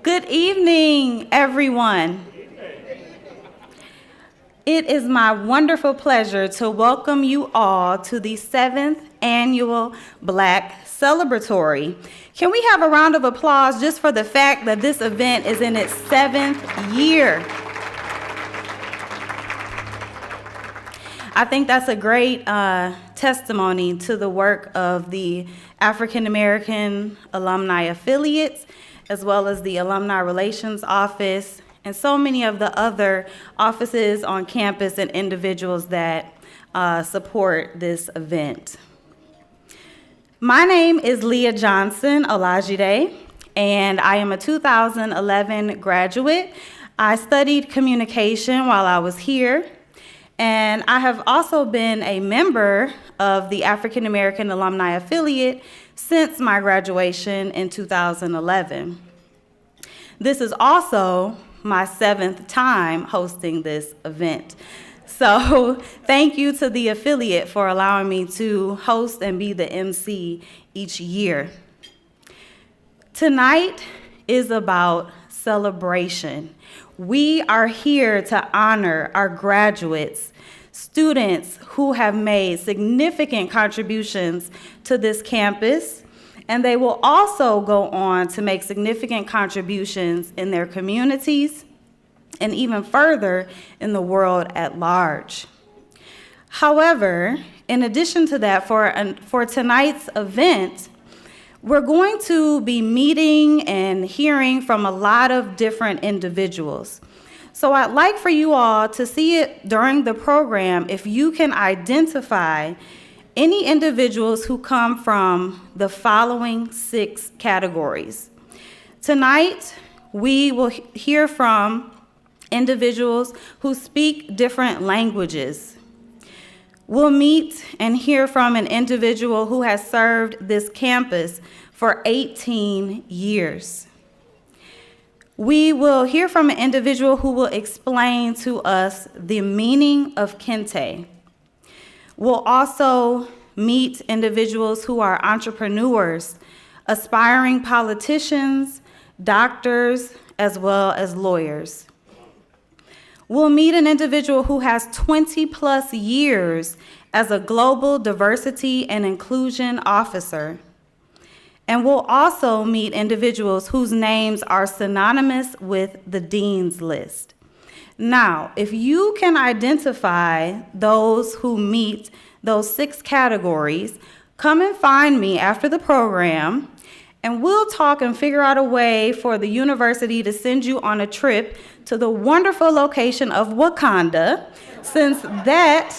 Good evening, everyone. It is my wonderful pleasure to welcome you all to the 7th annual Black Celebratory. Can we have a round of applause just for the fact that this event is in its 7th year? I think that's a great testimony to the work of the African American Alumni Affiliates, as well as the Alumni Relations Office, and so many of the other offices on campus and individuals that support this event. My name is Leah Johnson Olajide, and I am a 2011 graduate. I studied communication while I was here, and I have also been a member of the African American Alumni Affiliate since my graduation in 2011. This is also my 7th time hosting this event. So thank you to the affiliate for allowing me to host and be the MC each year. Tonight is about celebration. We are here to honor our graduates, students who have made significant contributions to this campus, and they will also go on to make significant contributions in their communities and even further in the world at large. However, in addition to that, for tonight's event, we're going to be meeting and hearing from a lot of different individuals. So I'd like for you all to see it during the program if you can identify any individuals who come from the following 6 categories. Tonight, we will hear from individuals who speak different languages. We'll meet and hear from an individual who has served this campus for 18 years. We will hear from an individual who will explain to us the meaning of kente. We'll also meet individuals who are entrepreneurs, aspiring politicians, doctors, as well as lawyers. We'll meet an individual who has 20+ years as a global diversity and inclusion officer. And we'll also meet individuals whose names are synonymous with the Dean's List. Now, if you can identify those who meet those 6 categories, come and find me after the program, and we'll talk and figure out a way for the university to send you on a trip to the wonderful location of Wakanda, since that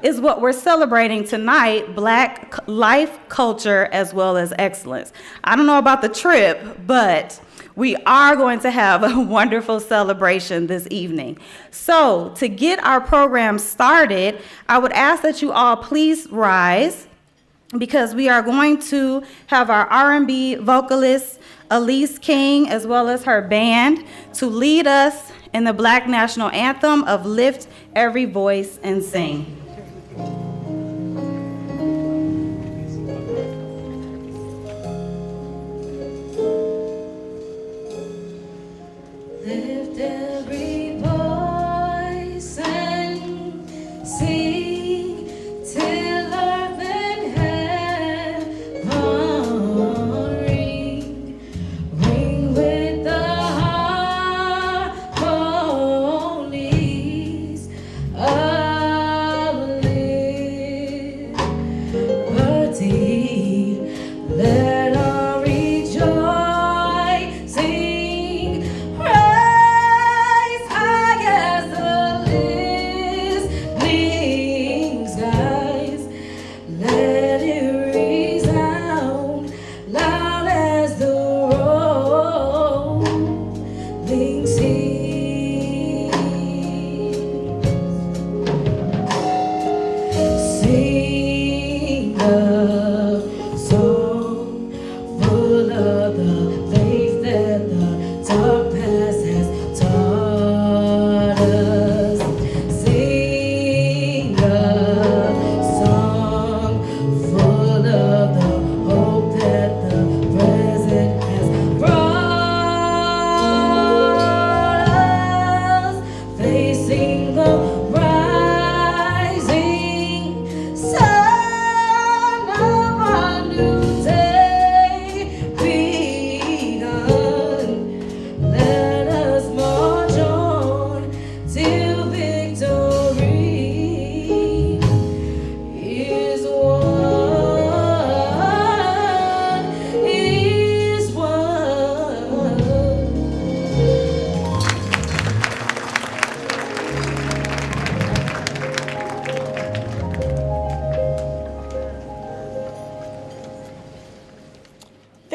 is what we're celebrating tonight, Black life, culture, as well as excellence. I don't know about the trip, but we are going to have a wonderful celebration this evening. So to get our program started, I would ask that you all please rise, because we are going to have our R&B vocalist, Elise King, as well as her band, to lead us in the Black National Anthem of Lift Every Voice and Sing. Lift every voice and sing till earth and heaven ring. Ring with the harmonies of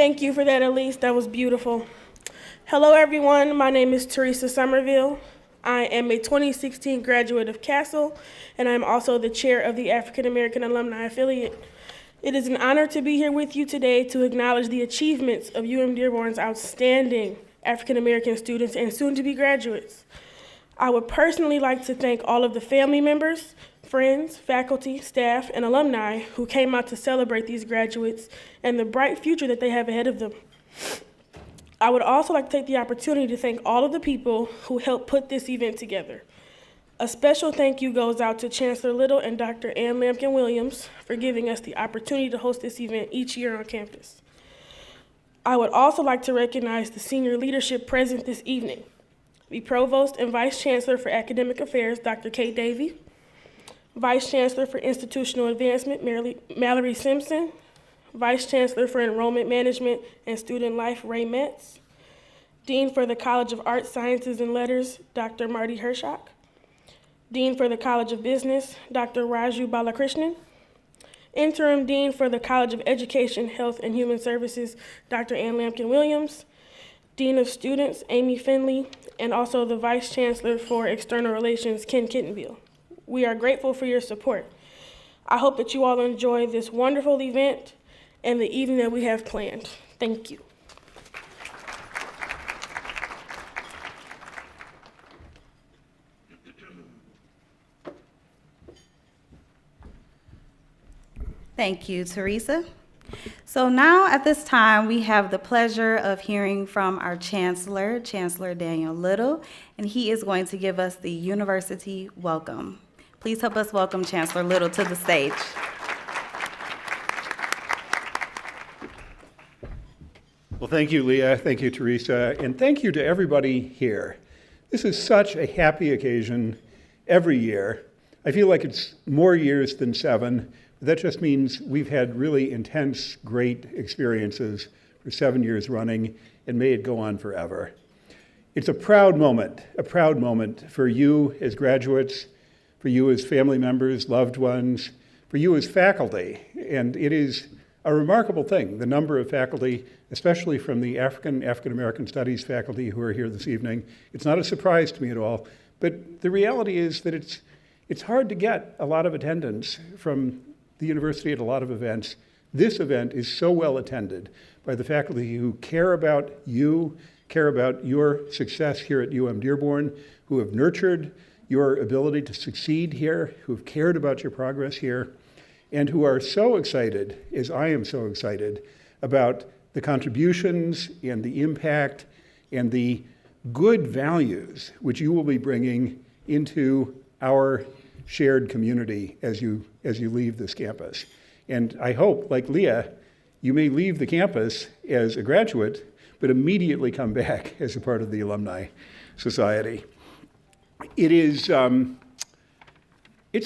Thank you for that, Elise. That was beautiful. Hello, everyone. My name is Teresa Somerville. I am a 2016 graduate of Castle, and I'm also the chair of the African American Alumni Affiliate. It is an honor to be here with you today to acknowledge the achievements of UM-Dearborn's outstanding African American students and soon-to-be graduates. I would personally like to thank all of the family members, friends, faculty, staff, and alumni who came out to celebrate these graduates and the bright future that they have ahead of them. I would also like to take the opportunity to thank all of the people who helped put this event together. A special thank you goes out to Chancellor Little and Dr. Ann Lampkin-Williams for giving us the opportunity to host this event each year on campus. I would also like to recognize the senior leadership present this evening. The Provost and Vice Chancellor for Academic Affairs, Dr. Kate Davey, Vice Chancellor for Institutional Advancement, Mallory Simpson, Vice Chancellor for Enrollment Management and Student Life, Ray Metz, Dean for the College of Arts, Sciences, and Letters, Dr. Marty Hershock, Dean for the College of Business, Dr. Raju Balakrishnan, Interim Dean for the College of Education, Health, and Human Services, Dr. Ann Lampkin-Williams, Dean of Students, Amy Finley, and also the Vice Chancellor for External Relations, Ken Kittenville. We are grateful for your support. I hope that you all enjoy this wonderful event and the evening that we have planned. Thank you. Thank you, Teresa. So now at this time, we have the pleasure of hearing from our Chancellor, Chancellor Daniel Little, and he is going to give us the university welcome. Please help us welcome Chancellor Little to the stage. Well, thank you, Leah. Thank you, Teresa. And thank you to everybody here. This is such a happy occasion every year. I feel like it's more years than 7. But that just means we've had really intense, great experiences for 7 years running, and may it go on forever. It's a proud moment for you as graduates, for you as family members, loved ones, for you as faculty. And it is a remarkable thing, the number of faculty, especially from the African American Studies faculty who are here this evening. It's not a surprise to me at all, but the reality is that it's hard to get a lot of attendance from the university at a lot of events. This event is so well attended by the faculty who care about you, care about your success here at UM-Dearborn, who have nurtured your ability to succeed here, who have cared about your progress here, and who are so excited, as I am so excited, about the contributions and the impact and the good values which you will be bringing into our shared community as you leave this campus. And I hope, like Leah, you may leave the campus as a graduate, but immediately come back as a part of the Alumni Society. It's a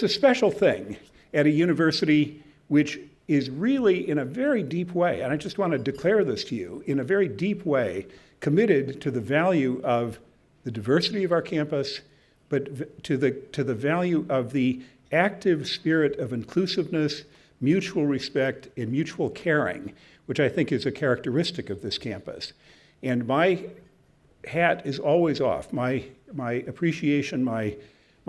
special thing at a university which is really, in a very deep way, and I just want to declare this to you, in a very deep way, committed to the value of the diversity of our campus, but to the value of the active spirit of inclusiveness, mutual respect, and mutual caring, which I think is a characteristic of this campus. And my hat is always off. My appreciation, my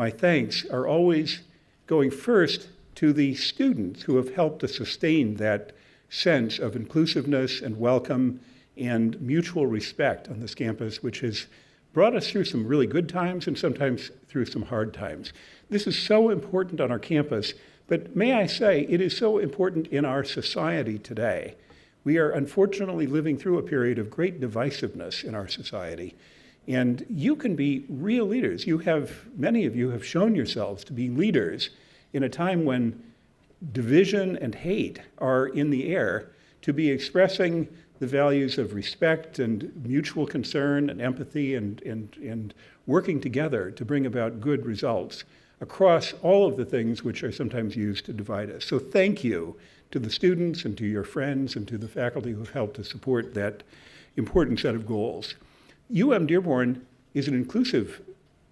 thanks are always going first to the students who have helped to sustain that sense of inclusiveness and welcome and mutual respect on this campus, which has brought us through some really good times and sometimes through some hard times. This is so important on our campus, but may I say, it is so important in our society today. We are unfortunately living through a period of great divisiveness in our society. And you can be real leaders. Many of you have shown yourselves to be leaders in a time when division and hate are in the air, to be expressing the values of respect and mutual concern and empathy and working together to bring about good results across all of the things which are sometimes used to divide us. So thank you to the students and to your friends and to the faculty who have helped to support that important set of goals. UM-Dearborn is an inclusive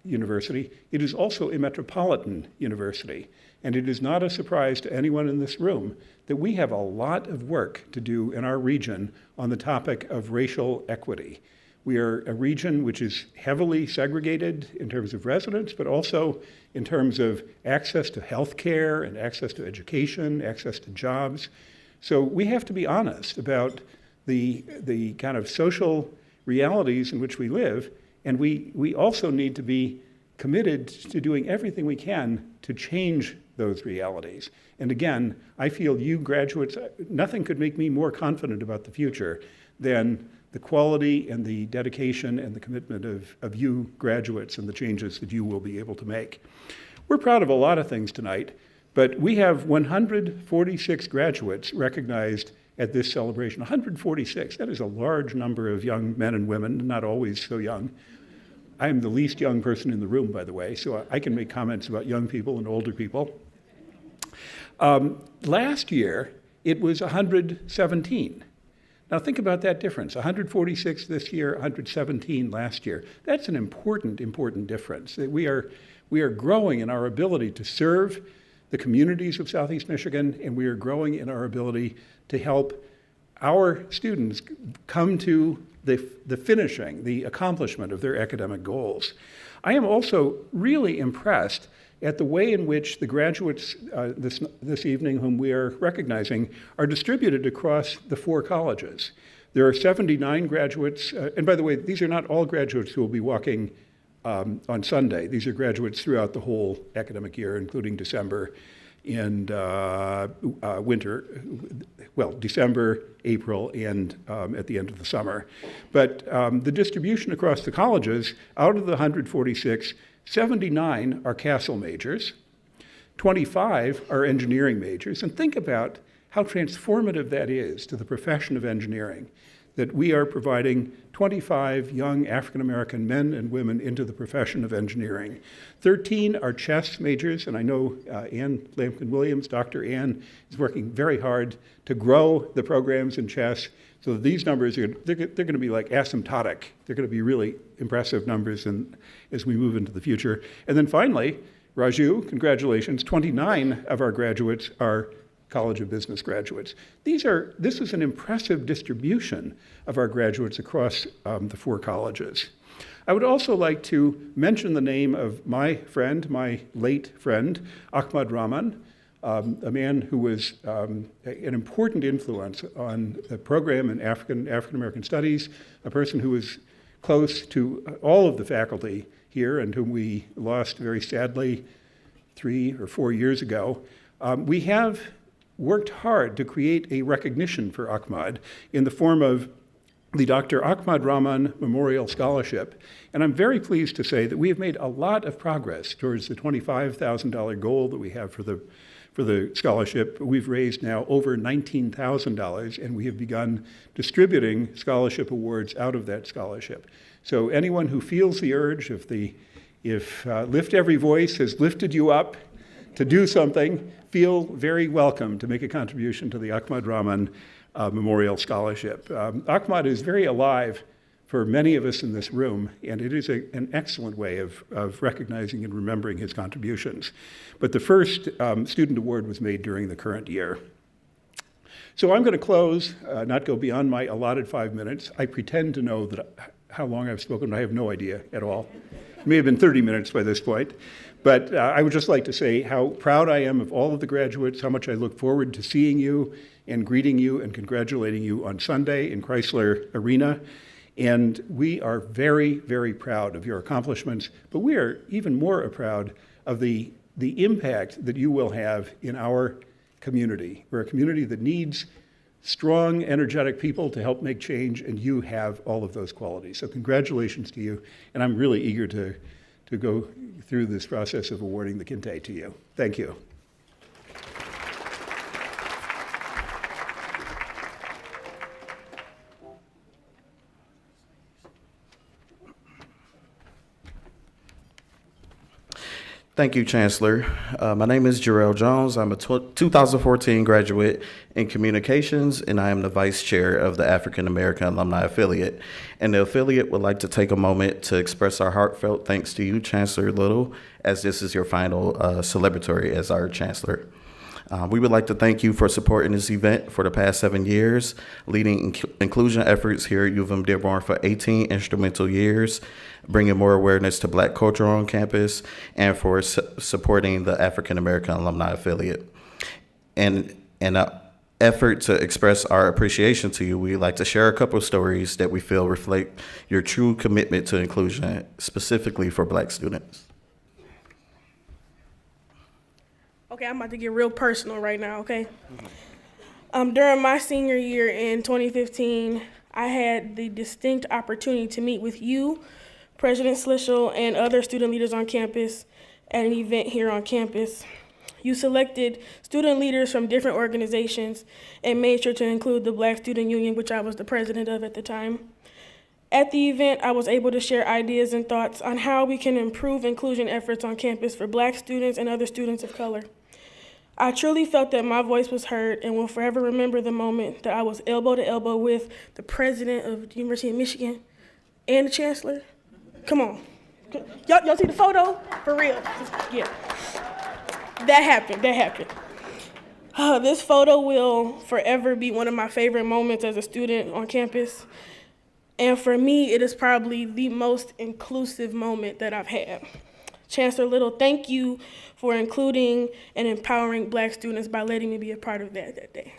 university, it is also a metropolitan university. And it is not a surprise to anyone in this room that we have a lot of work to do in our region on the topic of racial equity. We are a region which is heavily segregated in terms of residents, but also in terms of access to health care and access to education, access to jobs. So we have to be honest about the kind of social realities in which we live, and we also need to be committed to doing everything we can to change those realities. And again, I feel you graduates, nothing could make me more confident about the future than the quality and the dedication and the commitment of you graduates and the changes that you will be able to make. We're proud of a lot of things tonight, but we have 146 graduates recognized at this celebration. 146, that is a large number of young men and women, not always so young. I am the least young person in the room, by the way, so I can make comments about young people and older people. Last year, it was 117. Now think about that difference. 146 this year, 117 last year. That's an important difference. We are growing in our ability to serve the communities of Southeast Michigan, and we are growing in our ability to help our students come to the finishing, the accomplishment of their academic goals. I am also really impressed at the way in which the graduates this evening whom we are recognizing are distributed across the 4 colleges. There are 79 graduates, and by the way, these are not all graduates who will be walking on Sunday. These are graduates throughout the whole academic year, including December and winter, well, December, April, and at the end of the summer. But the distribution across the colleges, out of the 146, 79 are Castle majors, 25 are engineering majors, and think about how transformative that is to the profession of engineering, that we are providing 25 young African-American men and women into the profession of engineering. 13 are chess majors, and I know Ann Lampkin-Williams, Dr. Ann, is working very hard to grow the programs in chess. So these numbers, they're going to be like asymptotic. They're going to be really impressive numbers as we move into the future. And then finally, Raju, congratulations, 29 of our graduates are College of Business graduates. This is an impressive distribution of our graduates across the 4 colleges. I would also like to mention the name of my friend, my late friend, Ahmad Rahman, a man who was an important influence on the program in African-American Studies, a person who was close to all of the faculty here and whom we lost very sadly 3 or 4 years ago. We have worked hard to create a recognition for Ahmad in the form of the Dr. Ahmad Rahman Memorial Scholarship. And I'm very pleased to say that we have made a lot of progress towards the $25,000 goal that we have for the scholarship. We've raised now over $19,000, and we have begun distributing scholarship awards out of that scholarship. So anyone who feels the urge, if Lift Every Voice has lifted you up to do something, feel very welcome to make a contribution to the Ahmad Rahman Memorial Scholarship. Ahmad is very alive for many of us in this room, and it is an excellent way of recognizing and remembering his contributions. But the first student award was made during the current year. So I'm going to close, not go beyond my allotted 5 minutes. I pretend to know how long I've spoken, but I have no idea at all. It may have been 30 minutes by this point. But I would just like to say how proud I am of all of the graduates, how much I look forward to seeing you and greeting you and congratulating you on Sunday in Chrysler Arena. And we are very, very proud of your accomplishments, but we are even more proud of the impact that you will have in our community. We're a community that needs strong, energetic people to help make change, and you have all of those qualities. So congratulations to you, and I'm really eager to go through this process of awarding the Kinte to you. Thank you. Thank you, Chancellor. My name is Jarrell Jones. I'm a 2014 graduate in communications, and I am the vice chair of the African American Alumni Affiliate. And the affiliate would like to take a moment to express our heartfelt thanks to you, Chancellor Little, as this is your final celebratory as our chancellor. We would like to thank you for supporting this event for the past 7 years, leading inclusion efforts here at UM-Dearborn for 18 instrumental years, bringing more awareness to Black culture on campus, and for supporting the African American Alumni Affiliate. And in an effort to express our appreciation to you, we'd like to share a couple of stories that we feel reflect your true commitment to inclusion, specifically for Black students. Okay, I'm about to get real personal right now, okay? During my senior year in 2015, I had the distinct opportunity to meet with you, President Slishel, and other student leaders on campus at an event here on campus. You selected student leaders from different organizations and made sure to include the Black Student Union, which I was the president of at the time. At the event, I was able to share ideas and thoughts on how we can improve inclusion efforts on campus for Black students and other students of color. I truly felt that my voice was heard and will forever remember the moment that I was elbow to elbow with the president of the University of Michigan and the chancellor. Come on. Y'all see the photo? For real. Yeah. That happened. This photo will forever be one of my favorite moments as a student on campus. And for me, it is probably the most inclusive moment that I've had. Chancellor Little, thank you for including and empowering Black students by letting me be a part of that day.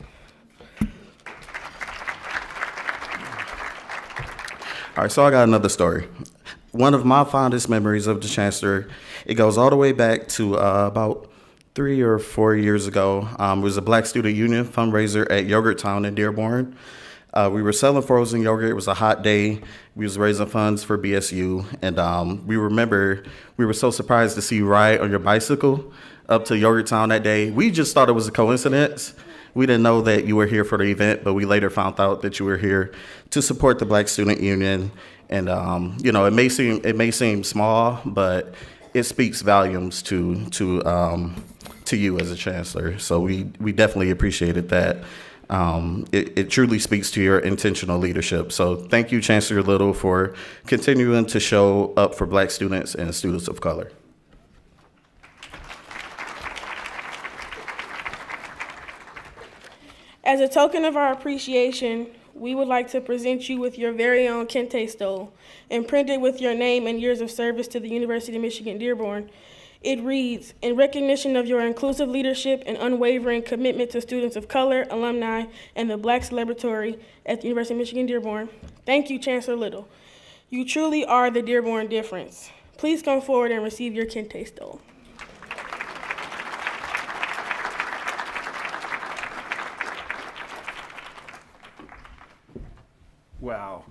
All right, so I got another story. One of my fondest memories of the Chancellor, it goes all the way back to about 3 or 4 years ago. It was a Black Student Union fundraiser at Yogurt Town in Dearborn. We were selling frozen yogurt. It was a hot day. We was raising funds for BSU, and we were so surprised to see you ride on your bicycle up to Yogurt Town that day. We just thought it was a coincidence. We didn't know that you were here for the event, but we later found out that you were here to support the Black Student Union. And it may seem small, but it speaks volumes to you as a chancellor. So we definitely appreciated that. It truly speaks to your intentional leadership. So thank you, Chancellor Little, for continuing to show up for Black students and students of color. As a token of our appreciation, we would like to present you with your very own Kente stole, imprinted with your name and years of service to the University of Michigan-Dearborn. It reads, in recognition of your inclusive leadership and unwavering commitment to students of color, alumni, and the Black Celebratory at the University of Michigan-Dearborn, thank you, Chancellor Little. You truly are the Dearborn difference. Please come forward and receive your Kente stole. Wow.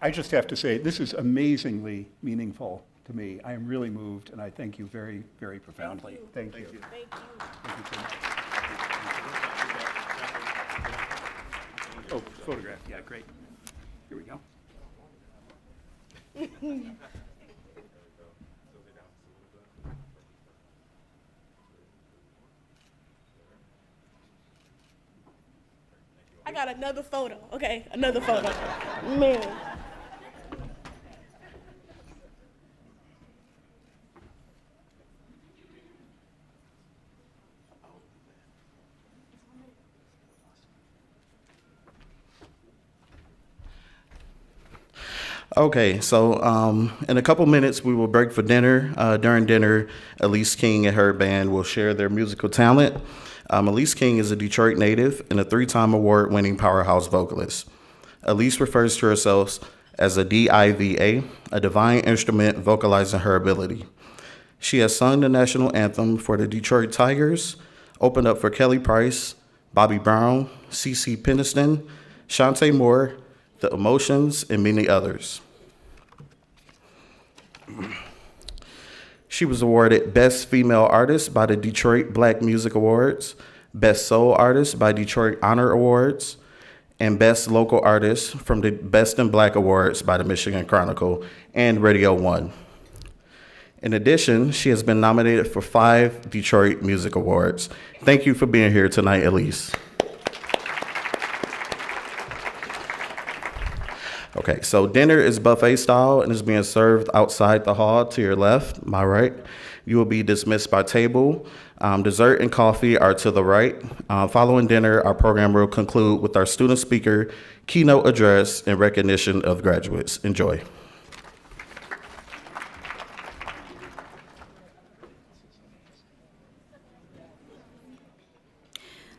I just have to say, this is amazingly meaningful to me. I am really moved, and I thank you very, very profoundly. Thank you. Thank you so much. Oh, photograph. Yeah, great. Here we go. I got another photo. Okay, another photo. Man. Okay, so in a couple minutes, we will break for dinner. During dinner, Elise King and her band will share their musical talent. Elise King is a Detroit native and a 3-time award-winning powerhouse vocalist. Elise refers to herself as a DIVA, a divine instrument vocalizing her ability. She has sung the national anthem for the Detroit Tigers, opened up for Kelly Price, Bobby Brown, CeCe Peniston, Shantae Moore, The Emotions, and many others. She was awarded Best Female Artist by the Detroit Black Music Awards, Best Soul Artist by Detroit Honor Awards, and Best Local Artist from the Best in Black Awards by the Michigan Chronicle and Radio 1. In addition, she has been nominated for 5 Detroit Music Awards. Thank you for being here tonight, Elise. Okay, so dinner is buffet style and is being served outside the hall to your left, my right. You will be dismissed by table. Dessert and coffee are to the right. Following dinner, our program will conclude with our student speaker, keynote address, and recognition of graduates. Enjoy.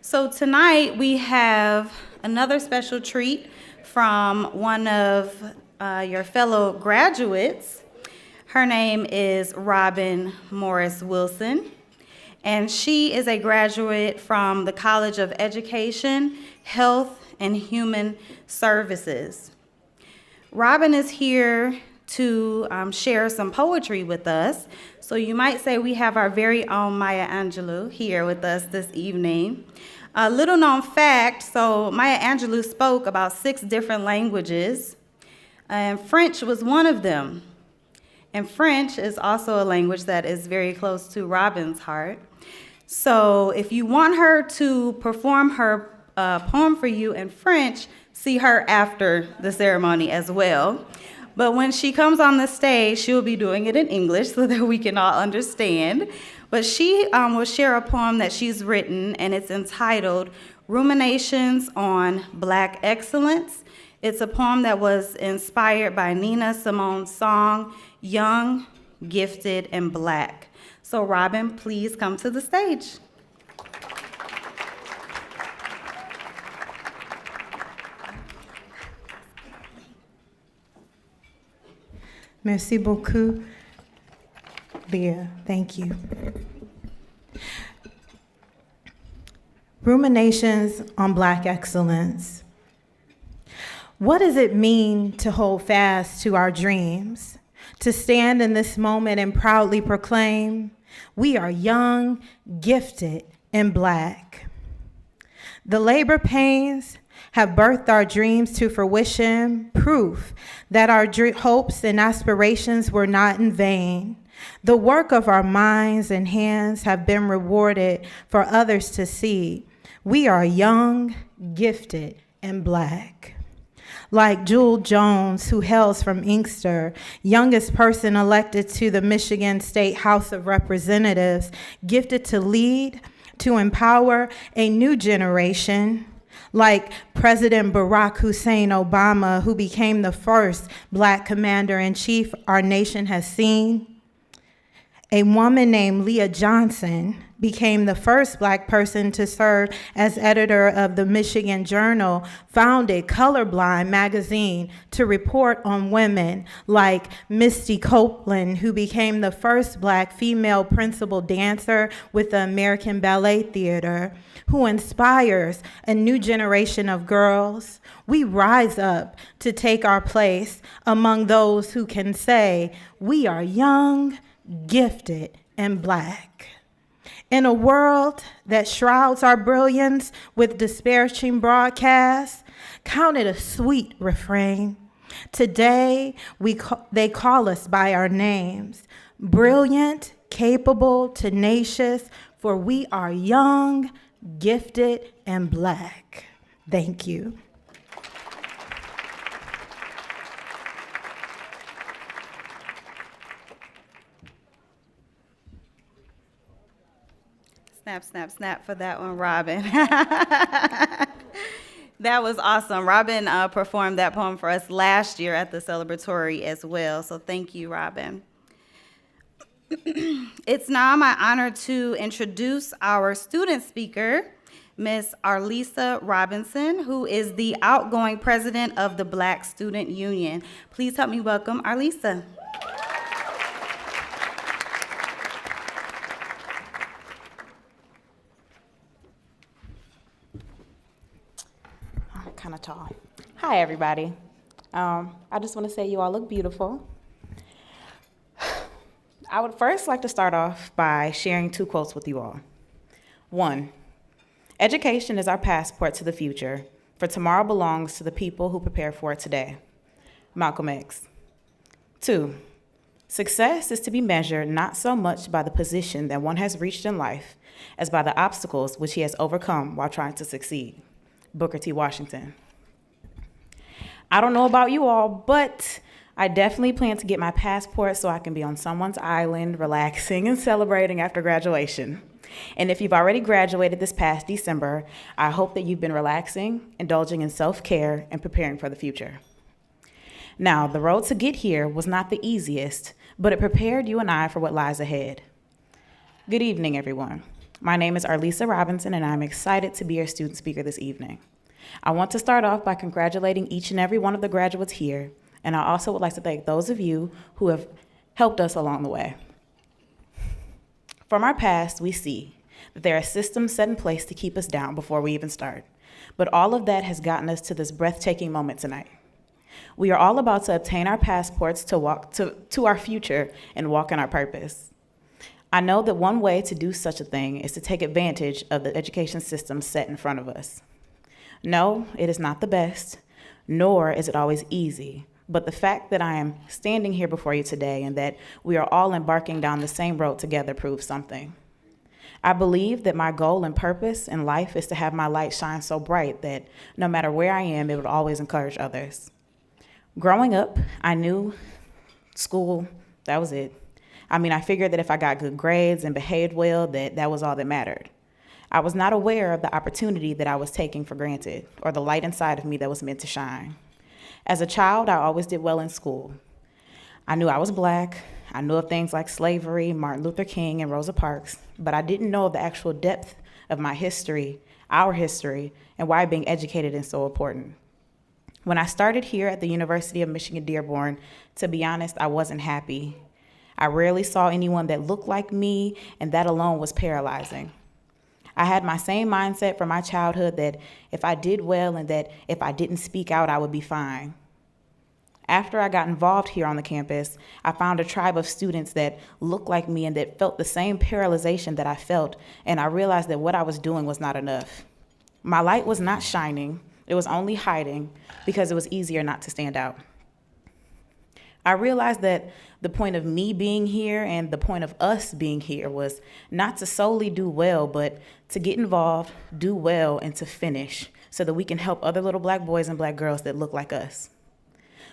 So tonight we have another special treat from one of your fellow graduates. Her name is Robin Morris Wilson, and she is a graduate from the College of Education, Health, and Human Services. Robin is here to share some poetry with us. So you might say we have our very own Maya Angelou here with us this evening. A little known fact, so Maya Angelou spoke about 6 different languages, and French was one of them. And French is also a language that is very close to Robin's heart. So if you want her to perform her poem for you in French, see her after the ceremony as well. But when she comes on the stage, she'll be doing it in English so that we can all understand. But she will share a poem that she's written, and it's entitled Ruminations on Black Excellence. It's a poem that was inspired by Nina Simone's song, Young, Gifted, and Black. So Robin, please come to the stage. Merci beaucoup, Leah. Thank you. Ruminations on Black excellence. What does it mean to hold fast to our dreams? To stand in this moment and proudly proclaim, we are young, gifted, and Black. The labor pains have birthed our dreams to fruition, proof that our hopes and aspirations were not in vain. The work of our minds and hands have been rewarded for others to see. We are young, gifted, and Black. Like Jewel Jones, who hails from Inkster, youngest person elected to the Michigan State House of Representatives, gifted to lead, to empower a new generation. Like President Barack Hussein Obama, who became the first Black commander-in-chief our nation has seen. A woman named Leah Johnson became the first Black person to serve as editor of the Michigan Journal, founded Colorblind magazine to report on women, like Misty Copeland, who became the first Black female principal dancer with the American Ballet Theater, who inspires a new generation of girls. We rise up to take our place among those who can say, we are young, gifted, and Black. In a world that shrouds our brilliance with disparaging broadcasts, count it a sweet refrain. Today, they call us by our names, brilliant, capable, tenacious, for we are young, gifted, and Black. Thank you. Snap, snap, snap for that one, Robin. That was awesome. Robin performed that poem for us last year at the Celebratory as well, so thank you, Robin. It's now my honor to introduce our student speaker, Miss Arlisa Robinson, who is the outgoing president of the Black Student Union. Please help me welcome Arlisa. Kind of tall. Hi, everybody. I just want to say you all look beautiful. I would first like to start off by sharing 2 quotes with you all. 1, education is our passport to the future, for tomorrow belongs to the people who prepare for it today. Malcolm X. 2, Success is to be measured not so much by the position that one has reached in life as by the obstacles which he has overcome while trying to succeed. Booker T. Washington. I don't know about you all, but I definitely plan to get my passport so I can be on someone's island, relaxing and celebrating after graduation. And if you've already graduated this past December, I hope that you've been relaxing, indulging in self-care, and preparing for the future. Now, the road to get here was not the easiest, but it prepared you and I for what lies ahead. Good evening, everyone. My name is Arlisa Robinson, and I'm excited to be your student speaker this evening. I want to start off by congratulating each and every one of the graduates here, and I also would like to thank those of you who have helped us along the way. From our past, we see that there are systems set in place to keep us down before we even start, but all of that has gotten us to this breathtaking moment tonight. We are all about to obtain our passports to walk to our future and walk in our purpose. I know that one way to do such a thing is to take advantage of the education system set in front of us. No, it is not the best, nor is it always easy, but the fact that I am standing here before you today and that we are all embarking down the same road together proves something. I believe that my goal and purpose in life is to have my light shine so bright that no matter where I am, it would always encourage others. Growing up, I knew school, that was it. I figured that if I got good grades and behaved well, that was all that mattered. I was not aware of the opportunity that I was taking for granted or the light inside of me that was meant to shine. As a child, I always did well in school. I knew I was Black. I knew of things like slavery, Martin Luther King, and Rosa Parks, but I didn't know of the actual depth of my history, our history, and why being educated is so important. When I started here at the University of Michigan-Dearborn, to be honest, I wasn't happy. I rarely saw anyone that looked like me, and that alone was paralyzing. I had my same mindset from my childhood that if I did well and that if I didn't speak out, I would be fine. After I got involved here on the campus, I found a tribe of students that looked like me and that felt the same paralyzation that I felt, and I realized that what I was doing was not enough. My light was not shining, it was only hiding because it was easier not to stand out. I realized that the point of me being here and the point of us being here was not to solely do well, but to get involved, do well, and to finish so that we can help other little Black boys and Black girls that look like us.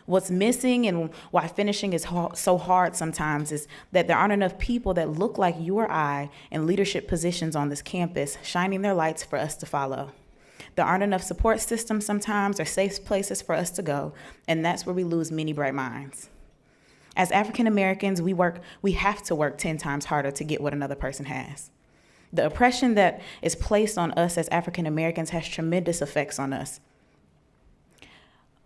What's missing and why finishing is so hard sometimes is that there aren't enough people that look like you or I in leadership positions on this campus, shining their lights for us to follow. There aren't enough support systems sometimes or safe places for us to go, and that's where we lose many bright minds. As African Americans, we have to work 10 times harder to get what another person has. The oppression that is placed on us as African Americans has tremendous effects on us.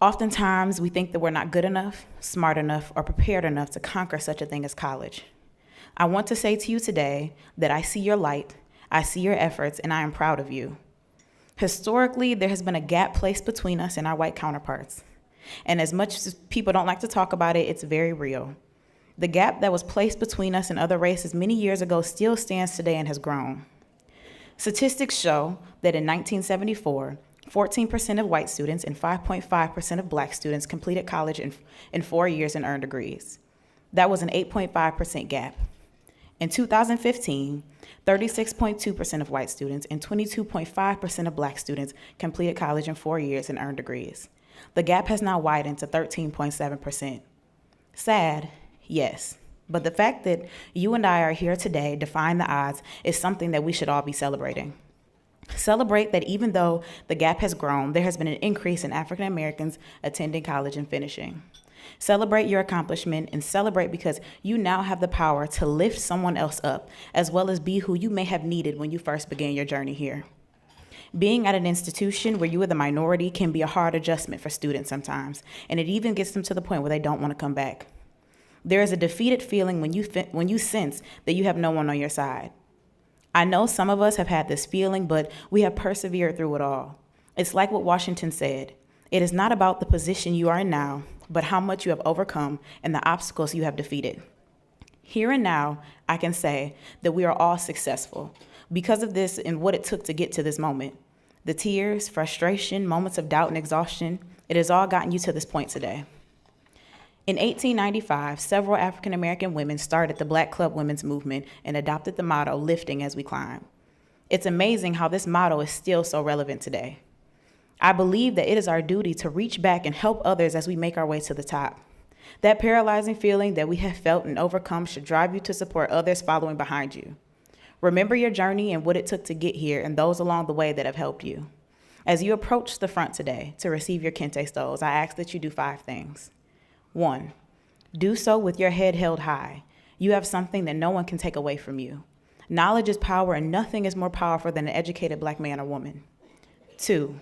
Oftentimes, we think that we're not good enough, smart enough, or prepared enough to conquer such a thing as college. I want to say to you today that I see your light, I see your efforts, and I am proud of you. Historically, there has been a gap placed between us and our white counterparts. And as much as people don't like to talk about it, it's very real. The gap that was placed between us and other races many years ago still stands today and has grown. Statistics show that in 1974, 14% of white students and 5.5% of Black students completed college in 4 years and earned degrees. That was an 8.5% gap. In 2015, 36.2% of white students and 22.5% of Black students completed college in 4 years and earned degrees. The gap has now widened to 13.7%. Sad, yes, but the fact that you and I are here today, defying the odds, is something that we should all be celebrating. Celebrate that even though the gap has grown, there has been an increase in African Americans attending college and finishing. Celebrate your accomplishment and celebrate because you now have the power to lift someone else up, as well as be who you may have needed when you first began your journey here. Being at an institution where you are the minority can be a hard adjustment for students sometimes, and it even gets them to the point where they don't want to come back. There is a defeated feeling when you sense that you have no one on your side. I know some of us have had this feeling, but we have persevered through it all. It's like what Washington said. It is not about the position you are in now, but how much you have overcome and the obstacles you have defeated. Here and now, I can say that we are all successful because of this and what it took to get to this moment. The tears, frustration, moments of doubt and exhaustion, it has all gotten you to this point today. In 1895, several African American women started the Black Club Women's Movement and adopted the motto, "Lifting as we climb." It's amazing how this motto is still so relevant today. I believe that it is our duty to reach back and help others as we make our way to the top. That paralyzing feeling that we have felt and overcome should drive you to support others following behind you. Remember your journey and what it took to get here and those along the way that have helped you. As you approach the front today to receive your Kente Stoles, I ask that you do 5 things. 1, do so with your head held high. You have something that no one can take away from you. Knowledge is power, and nothing is more powerful than an educated Black man or woman. 2,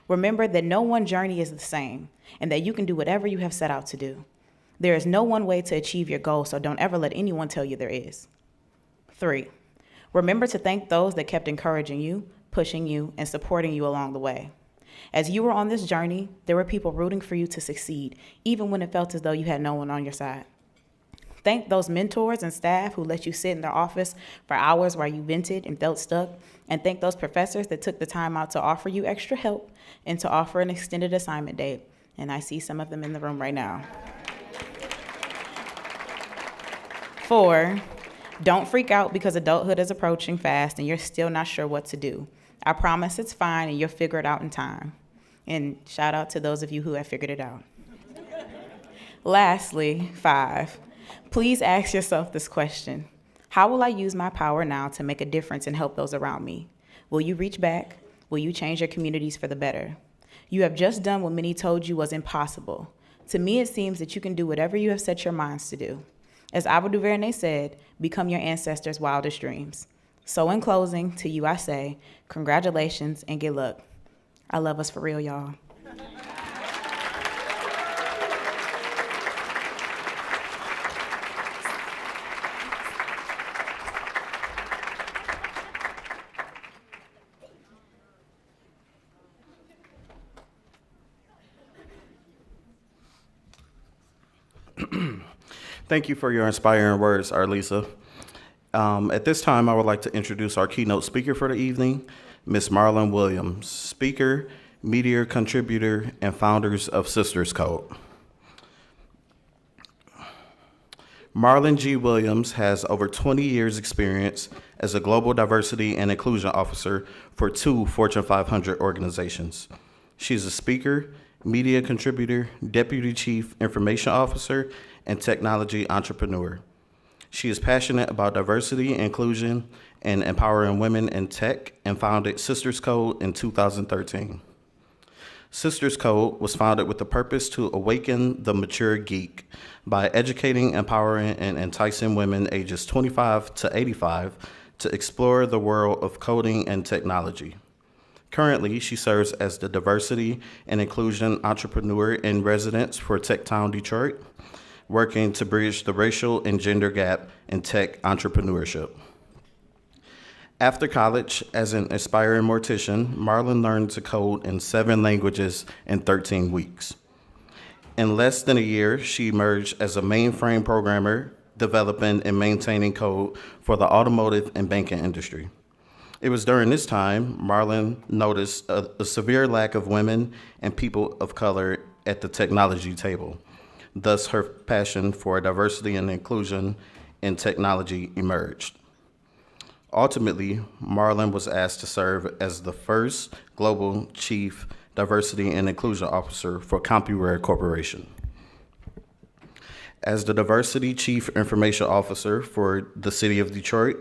remember that no one journey is the same, and that you can do whatever you have set out to do. There is no one way to achieve your goal, so don't ever let anyone tell you there is. 3, remember to thank those that kept encouraging you, pushing you, and supporting you along the way. As you were on this journey, there were people rooting for you to succeed, even when it felt as though you had no one on your side. Thank those mentors and staff who let you sit in their office for hours while you vented and felt stuck, and thank those professors that took the time out to offer you extra help and to offer an extended assignment date. And I see some of them in the room right now. 4, don't freak out because adulthood is approaching fast and you're still not sure what to do. I promise it's fine and you'll figure it out in time. And shout out to those of you who have figured it out. Lastly, 5, please ask yourself this question. How will I use my power now to make a difference and help those around me? Will you reach back? Will you change your communities for the better? You have just done what many told you was impossible. To me, it seems that you can do whatever you have set your minds to do. As Ava DuVernay said, become your ancestors' wildest dreams. So in closing, to you I say, congratulations and good luck. I love us for real, y'all. Thank you for your inspiring words, Arlisa. At this time, I would like to introduce our keynote speaker for the evening, Ms. Marlon Williams, speaker, media contributor, and founders of Sisters Code. Marlon G. Williams has over 20 years' experience as a global diversity and inclusion officer for 2 Fortune 500 organizations. She's a speaker, media contributor, deputy chief information officer, and technology entrepreneur. She is passionate about diversity, inclusion, and empowering women in tech, and founded Sisters Code in 2013. Sisters Code was founded with the purpose to awaken the mature geek by educating, empowering, and enticing women ages 25 to 85 to explore the world of coding and technology. Currently, she serves as the diversity and inclusion entrepreneur in residence for TechTown Detroit, working to bridge the racial and gender gap in tech entrepreneurship. After college, as an aspiring mortician, Marlon learned to code in 7 languages in 13 weeks. In less than a year, she emerged as a mainframe programmer, developing and maintaining code for the automotive and banking industry. It was during this time Marlon noticed a severe lack of women and people of color at the technology table. Thus, her passion for diversity and inclusion in technology emerged. Ultimately, Marlon was asked to serve as the first global chief diversity and inclusion officer for CompuWare Corporation. As the diversity chief information officer for the city of Detroit,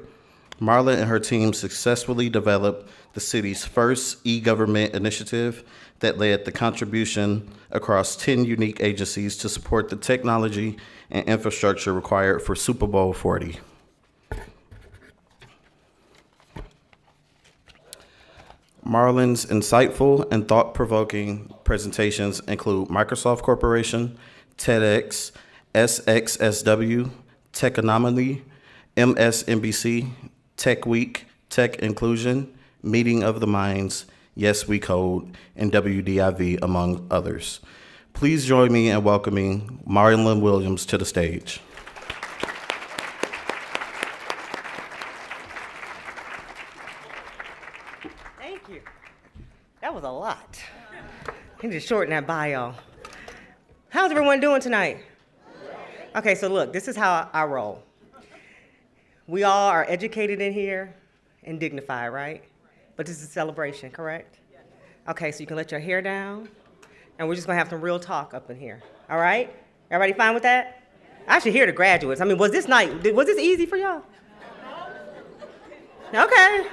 Marlon and her team successfully developed the city's first e-government initiative that led the contribution across 10 unique agencies to support the technology and infrastructure required for Super Bowl 40. Marlon's insightful and thought-provoking presentations include Microsoft Corporation, TEDx, SXSW, Techonomy, MSNBC, Tech Week, Tech Inclusion, Meeting of the Minds, Yes We Code, and WDIV, among others. Please join me in welcoming Marlon Williams to the stage. Thank you. That was a lot. I need to shorten that bio. How's everyone doing tonight? Okay, so look, this is how I roll. We all are educated in here and dignified, right? But this is a celebration, correct? Okay, so you can let your hair down, and we're just gonna have some real talk up in here, all right? Everybody fine with that? I should hear the graduates. I mean, was this easy for y'all? Okay.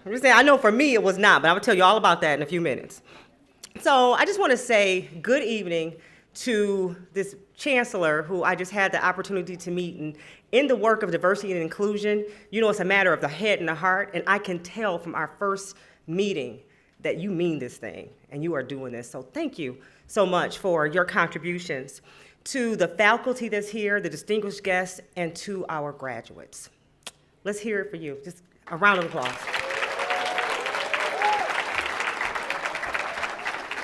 I'm just saying, I know for me it was not, but I'm gonna tell you all about that in a few minutes. So I just wanna say good evening to this chancellor who I just had the opportunity to meet. And in the work of diversity and inclusion, you know, it's a matter of the head and the heart, and I can tell from our first meeting that you mean this thing and you are doing this. So thank you so much for your contributions to the faculty that's here, the distinguished guests, and to our graduates. Let's hear it for you. Just a round of applause.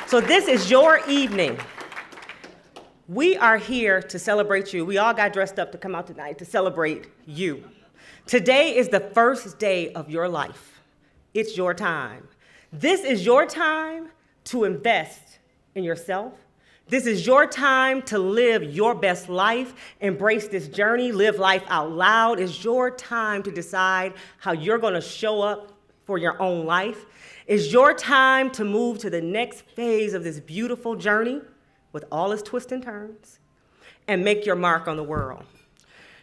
So this is your evening. We are here to celebrate you. We all got dressed up to come out tonight to celebrate you. Today is the first day of your life. It's your time. This is your time to invest in yourself. This is your time to live your best life, embrace this journey, live life out loud. It's your time to decide how you're gonna show up for your own life. It's your time to move to the next phase of this beautiful journey with all its twists and turns and make your mark on the world.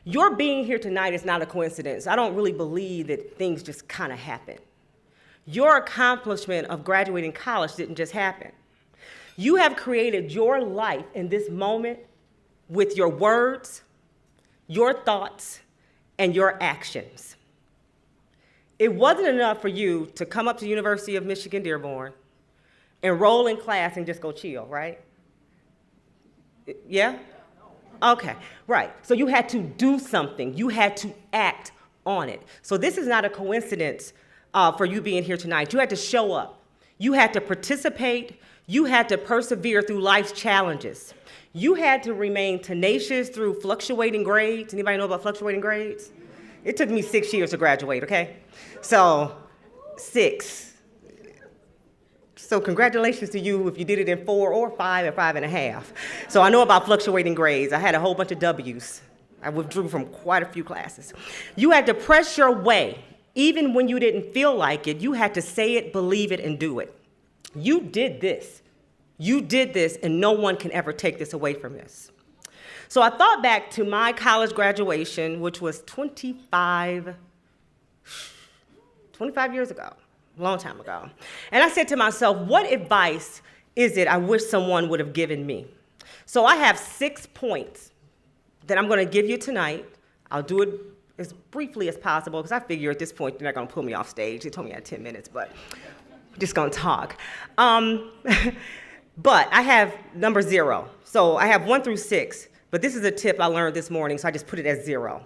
Your being here tonight is not a coincidence. I don't really believe that things just kind of happen. Your accomplishment of graduating college didn't just happen. You have created your life in this moment with your words, your thoughts, and your actions. It wasn't enough for you to come up to the University of Michigan-Dearborn, enroll in class, and just go chill, right? Yeah? Okay, right. So you had to do something. You had to act on it. So this is not a coincidence for you being here tonight. You had to show up. You had to participate. You had to persevere through life's challenges. You had to remain tenacious through fluctuating grades. Anybody know about fluctuating grades? It took me 6 years to graduate, okay? So 6. So congratulations to you if you did it in 4 or 5 or 5.5. So I know about fluctuating grades. I had a whole bunch of W's. I withdrew from quite a few classes. You had to press your way. Even when you didn't feel like it, you had to say it, believe it, and do it. You did this. You did this, and no one can ever take this away from us. So I thought back to my college graduation, which was 25 years ago. A long time ago. And I said to myself, what advice is it I wish someone would have given me? So I have 6 points that I'm gonna give you tonight. I'll do it as briefly as possible because I figure at this point they're not gonna pull me off stage. They told me I had 10 minutes, but I'm just gonna talk. But I have number 0. So I have 1 through 6, but this is a tip I learned this morning, so I just put it as 0.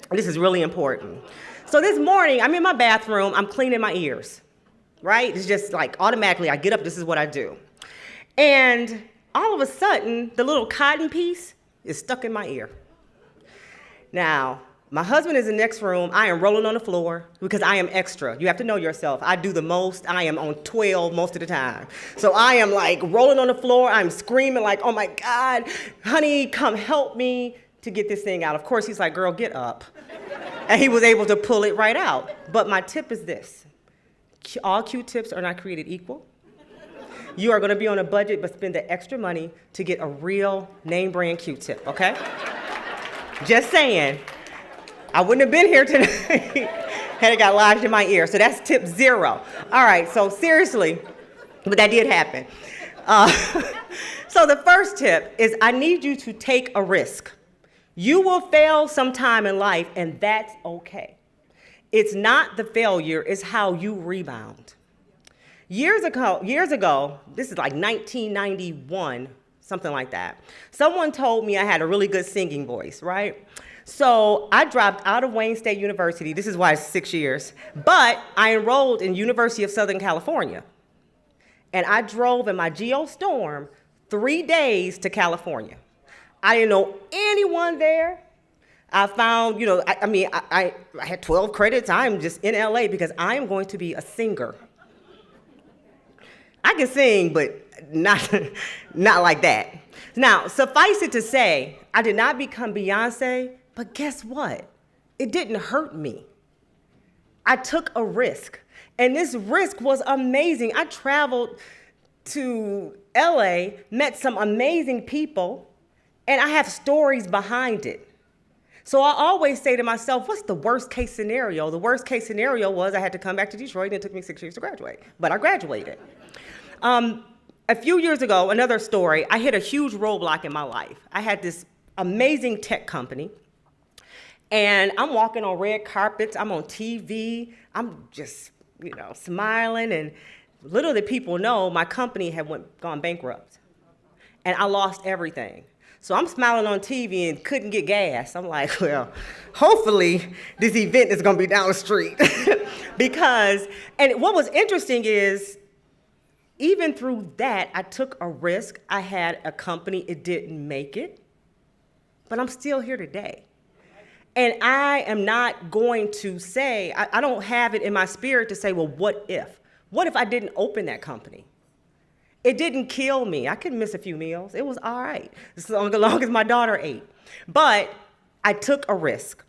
And this is really important. So this morning, I'm in my bathroom, I'm cleaning my ears. Right? It's just like automatically I get up, this is what I do. And all of a sudden, the little cotton piece is stuck in my ear. Now, my husband is in the next room. I am rolling on the floor because I am extra. You have to know yourself. I do the most. I am on 12 most of the time. So I am like rolling on the floor. I'm screaming like, oh my God, honey, come help me to get this thing out. Of course, he's like, girl, get up. And he was able to pull it right out. But my tip is this. All Q-tips are not created equal. You are gonna be on a budget, but spend the extra money to get a real name brand Q-tip, okay? Just saying. I wouldn't have been here tonight had it got lodged in my ear. So that's tip 0. All right, so seriously, but that did happen. So the first tip is I need you to take a risk. You will fail sometime in life, and that's okay. It's not the failure, it's how you rebound. Years ago, this is like 1991, something like that, someone told me I had a really good singing voice, right? So I dropped out of Wayne State University, this is why it's 6 years, but I enrolled in University of Southern California. And I drove in my Geostorm 3 days to California. I didn't know anyone there. I found, I had 12 credits. I'm just in LA because I am going to be a singer. I can sing, but not, not like that. Now, suffice it to say, I did not become Beyonce, but guess what? It didn't hurt me. I took a risk, and this risk was amazing. I traveled to LA, met some amazing people, and I have stories behind it. So I always say to myself, what's the worst case scenario? The worst case scenario was I had to come back to Detroit, and it took me 6 years to graduate, but I graduated. A few years ago, another story, I hit a huge roadblock in my life. I had this amazing tech company, and I'm walking on red carpets, I'm on TV, I'm just, smiling, and little did people know my company had gone bankrupt, and I lost everything. So I'm smiling on TV and couldn't get gas. I'm like, well, hopefully this event is gonna be down the street. And what was interesting is, even through that, I took a risk. I had a company, it didn't make it, but I'm still here today. And I am not going to say, I don't have it in my spirit to say, well, what if? What if I didn't open that company? It didn't kill me. I could miss a few meals. It was all right, as long as my daughter ate. But I took a risk.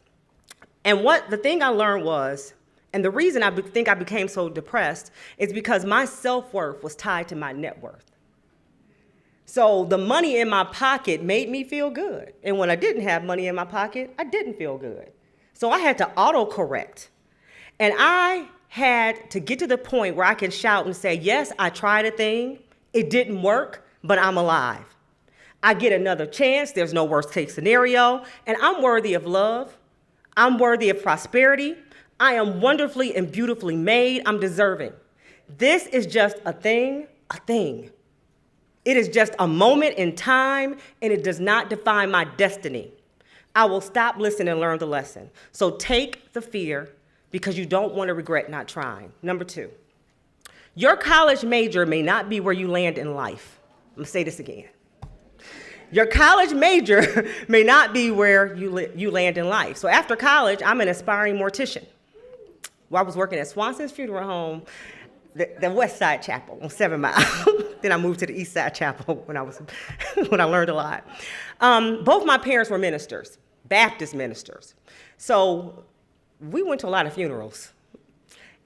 And the thing I learned was, and the reason I think I became so depressed is because my self-worth was tied to my net worth. So the money in my pocket made me feel good. And when I didn't have money in my pocket, I didn't feel good. So I had to autocorrect. And I had to get to the point where I can shout and say, yes, I tried a thing. It didn't work, but I'm alive. I get another chance. There's no worst case scenario. And I'm worthy of love. I'm worthy of prosperity. I am wonderfully and beautifully made. I'm deserving. This is just a thing. It is just a moment in time, and it does not define my destiny. I will stop, listen, and learn the lesson. So take the fear because you don't want to regret not trying. Number 2, your college major may not be where you land in life. I'm going to say this again. Your college major may not be where you land in life. So after college, I'm an aspiring mortician. Well, I was working at Swanson's Funeral Home, the West Side Chapel on 7 Mile. Then I moved to the East Side Chapel when I learned a lot. Both my parents were ministers, Baptist ministers. So we went to a lot of funerals.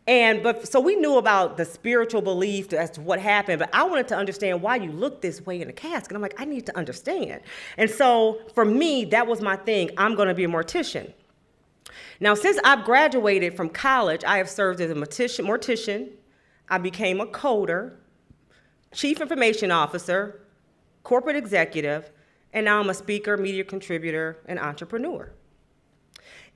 So we knew about the spiritual belief as to what happened, but I wanted to understand why you look this way in a casket. I'm like, I need to understand. And so for me, that was my thing. I'm going to be a mortician. Now, since I've graduated from college, I have served as a mortician. I became a coder, chief information officer, corporate executive, and now I'm a speaker, media contributor, and entrepreneur.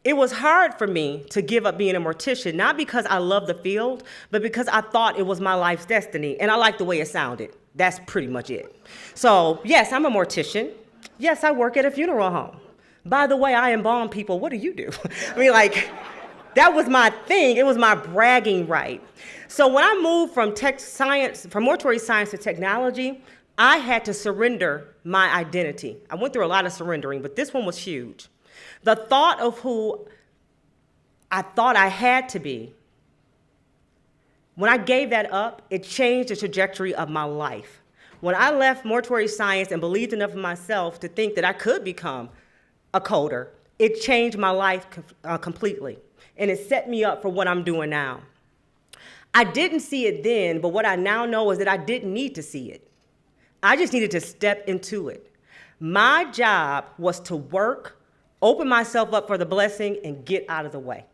It was hard for me to give up being a mortician, not because I love the field, but because I thought it was my life's destiny, and I liked the way it sounded. That's pretty much it. So, yes, I'm a mortician. Yes, I work at a funeral home. By the way, I embalm people. What do you do? That was my thing. It was my bragging right. So when I moved from mortuary science to technology, I had to surrender my identity. I went through a lot of surrendering, but this one was huge. The thought of who I thought I had to be, when I gave that up, it changed the trajectory of my life. When I left mortuary science and believed enough in myself to think that I could become a coder, it changed my life completely. And it set me up for what I'm doing now. I didn't see it then, but what I now know is that I didn't need to see it. I just needed to step into it. My job was to work, open myself up for the blessing, and get out of the way.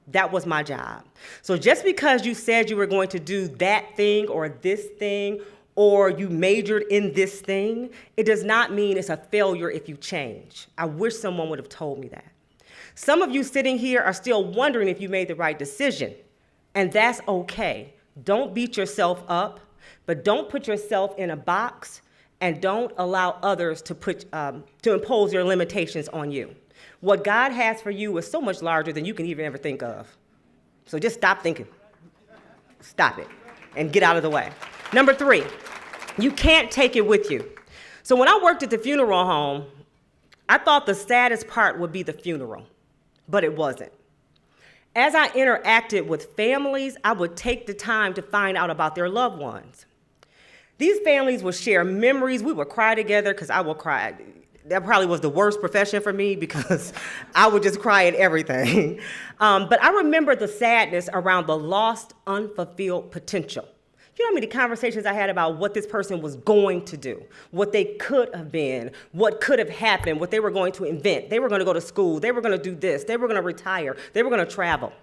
That was my job. So just because you said you were going to do that thing or this thing, or you majored in this thing, it does not mean it's a failure if you change. I wish someone would have told me that. Some of you sitting here are still wondering if you made the right decision, and that's okay. Don't beat yourself up, but don't put yourself in a box, and don't allow others to impose their limitations on you. What God has for you is so much larger than you can even ever think of. So just stop thinking. Stop it, and get out of the way. Number 3, you can't take it with you. So when I worked at the funeral home, I thought the saddest part would be the funeral, but it wasn't. As I interacted with families, I would take the time to find out about their loved ones. These families would share memories. We would cry together because I would cry. That probably was the worst profession for me because I would just cry at everything. But I remember the sadness around the lost, unfulfilled potential. You know how many conversations I had about what this person was going to do, what they could have been, what could have happened, what they were going to invent. They were going to go to school. They were going to do this. They were going to retire. They were going to travel.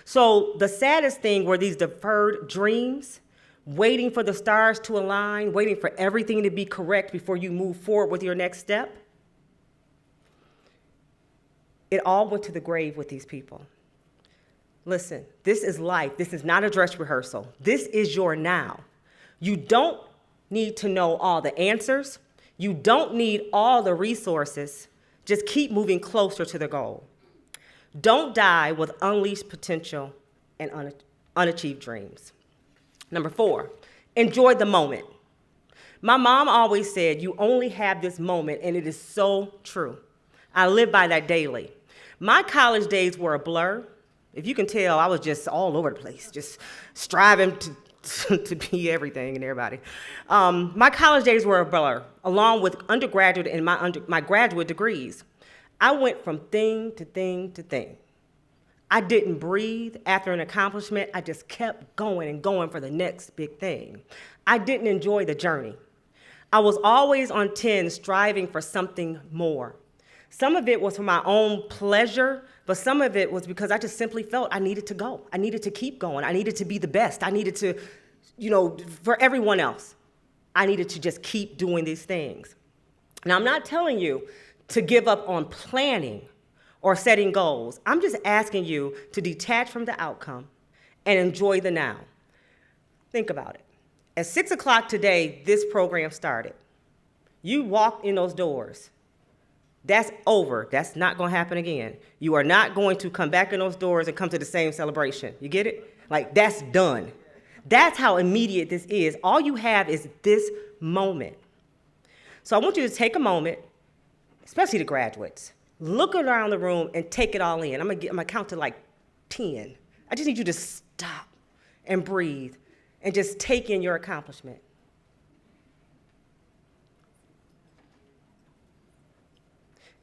So the saddest thing were these deferred dreams, waiting for the stars to align, waiting for everything to be correct before you move forward with your next step. It all went to the grave with these people. Listen, this is life. This is not a dress rehearsal. This is your now. You don't need to know all the answers. You don't need all the resources. Just keep moving closer to the goal. Don't die with unleashed potential and unachieved dreams. Number 4, enjoy the moment. My mom always said, you only have this moment, and it is so true. I live by that daily. My college days were a blur. If you can tell, I was just all over the place, just striving to be everything and everybody. My college days were a blur, along with undergraduate and my graduate degrees. I went from thing to thing to thing. I didn't breathe after an accomplishment. I just kept going and going for the next big thing. I didn't enjoy the journey. I was always on 10, striving for something more. Some of it was for my own pleasure, but some of it was because I just simply felt I needed to go. I needed to keep going. I needed to be the best. I needed to, for everyone else, I needed to just keep doing these things. Now, I'm not telling you to give up on planning or setting goals. I'm just asking you to detach from the outcome and enjoy the now. Think about it. At 6 o'clock today, this program started. You walked in those doors. That's over. That's not going to happen again. You are not going to come back in those doors and come to the same celebration. You get it? Like, that's done. That's how immediate this is. All you have is this moment. So I want you to take a moment, especially the graduates. Look around the room and take it all in. I'm gonna count to like 10. I just need you to stop and breathe and just take in your accomplishment.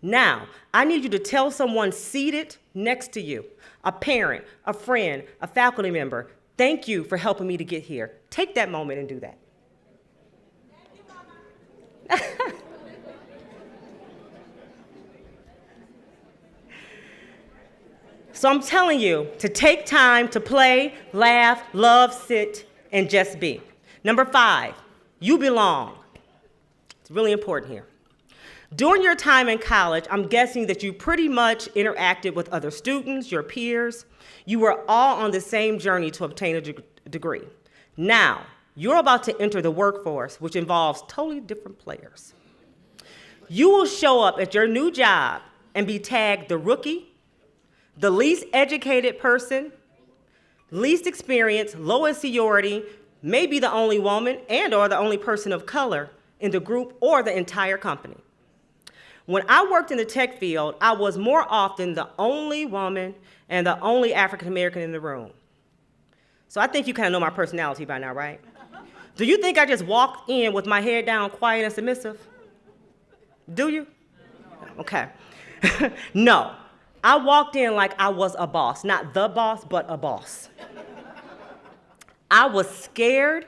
Now, I need you to tell someone seated next to you, a parent, a friend, a faculty member, thank you for helping me to get here. Take that moment and do that. So I'm telling you to take time to play, laugh, love, sit, and just be. Number 5, you belong. It's really important here. During your time in college, I'm guessing that you pretty much interacted with other students, your peers. You were all on the same journey to obtain a degree. Now, you're about to enter the workforce, which involves totally different players. You will show up at your new job and be tagged the rookie, the least educated person, least experience, lowest seniority, maybe the only woman and or the only person of color in the group or the entire company. When I worked in the tech field, I was more often the only woman and the only African American in the room. So I think you kind of know my personality by now, right? Do you think I just walked in with my head down, quiet and submissive? Do you? Okay. No. I walked in like I was a boss, not the boss, but a boss. I was scared.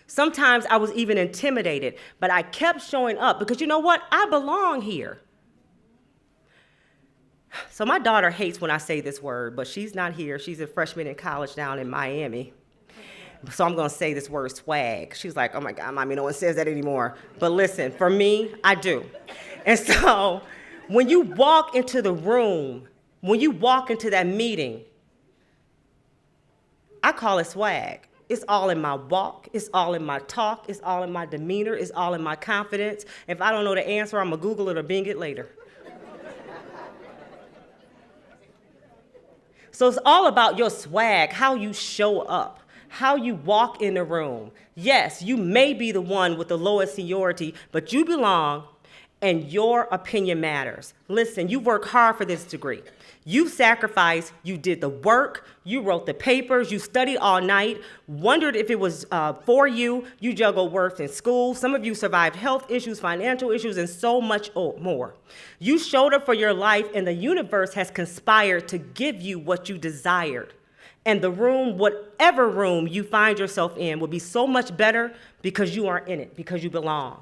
Sometimes I was even intimidated, but I kept showing up because you know what? I belong here. So my daughter hates when I say this word, but she's not here. She's a freshman in college down in Miami. So I'm gonna say this word swag. She's like, oh my God, Mommy, no one says that anymore. But listen, for me, I do. And so, when you walk into the room, when you walk into that meeting, I call it swag. It's all in my walk, it's all in my talk, it's all in my demeanor, it's all in my confidence. If I don't know the answer, I'm gonna Google it or Bing it later. So it's all about your swag, how you show up, how you walk in the room. Yes, you may be the one with the lowest seniority, but you belong. and your opinion matters. Listen, you worked hard for this degree. You sacrificed, you did the work, you wrote the papers, you studied all night, wondered if it was for you, you juggled work in school. Some of you survived health issues, financial issues, and so much more. You showed up for your life, and the universe has conspired to give you what you desired. And the room, whatever room you find yourself in, will be so much better because you are in it, because you belong.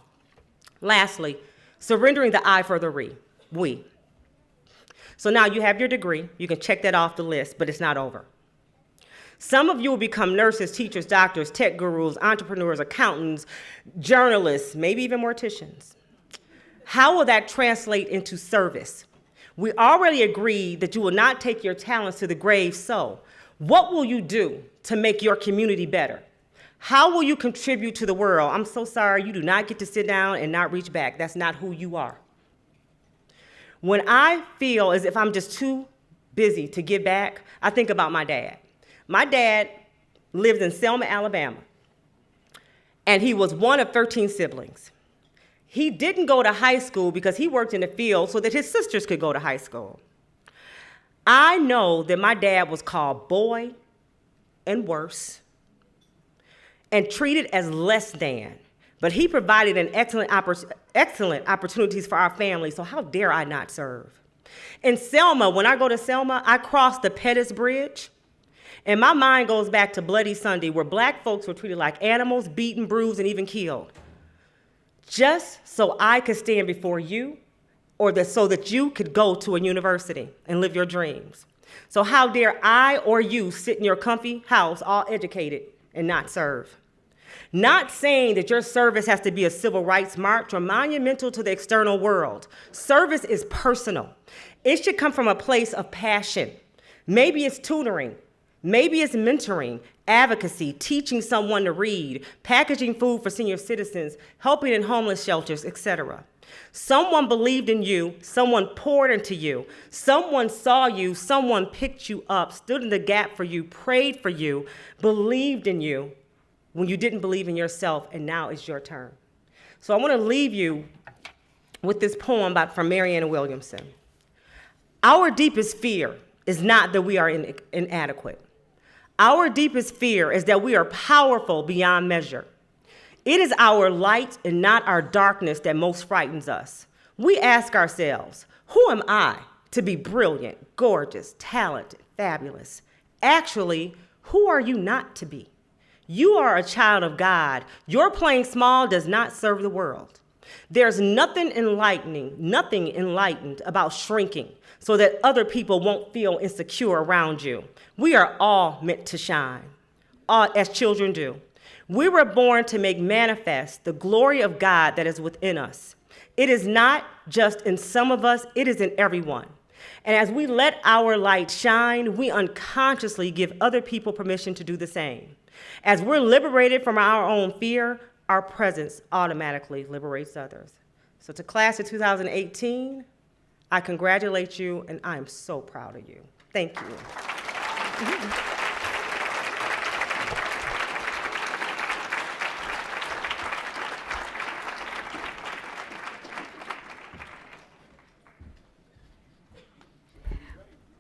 Lastly, surrendering the I for the we. So now you have your degree. You can check that off the list, but it's not over. Some of you will become nurses, teachers, doctors, tech gurus, entrepreneurs, accountants, journalists, maybe even morticians. How will that translate into service? We already agreed that you will not take your talents to the grave, so what will you do to make your community better? How will you contribute to the world? I'm so sorry, you do not get to sit down and not reach back. That's not who you are. When I feel as if I'm just too busy to give back, I think about my dad. My dad lived in Selma, Alabama, and he was one of 13 siblings. He didn't go to high school because he worked in the field so that his sisters could go to high school. I know that my dad was called boy and worse and treated as less than. But he provided an excellent opportunities for our family, so how dare I not serve? In Selma, when I go to Selma, I cross the Pettus Bridge, and my mind goes back to Bloody Sunday, where black folks were treated like animals, beaten, bruised, and even killed, just so I could stand before you, so that you could go to a university and live your dreams. So how dare I or you sit in your comfy house, all educated, and not serve? Not saying that your service has to be a civil rights march or monumental to the external world. Service is personal. It should come from a place of passion. Maybe it's tutoring. Maybe it's mentoring, advocacy, teaching someone to read, packaging food for senior citizens, helping in homeless shelters, etc. Someone believed in you, someone poured into you, someone saw you, someone picked you up, stood in the gap for you, prayed for you, believed in you when you didn't believe in yourself, and now it's your turn. So I want to leave you with this poem from Marianne Williamson. Our deepest fear is not that we are inadequate. Our deepest fear is that we are powerful beyond measure. It is our light and not our darkness that most frightens us. We ask ourselves, who am I to be brilliant, gorgeous, talented, fabulous? Actually, who are you not to be? You are a child of God. Your playing small does not serve the world. There's nothing enlightened about shrinking so that other people won't feel insecure around you. We are all meant to shine, as children do. We were born to make manifest the glory of God that is within us. It is not just in some of us, it is in everyone. And as we let our light shine, we unconsciously give other people permission to do the same. As we're liberated from our own fear, our presence automatically liberates others. So to class of 2018, I congratulate you, and I am so proud of you. Thank you.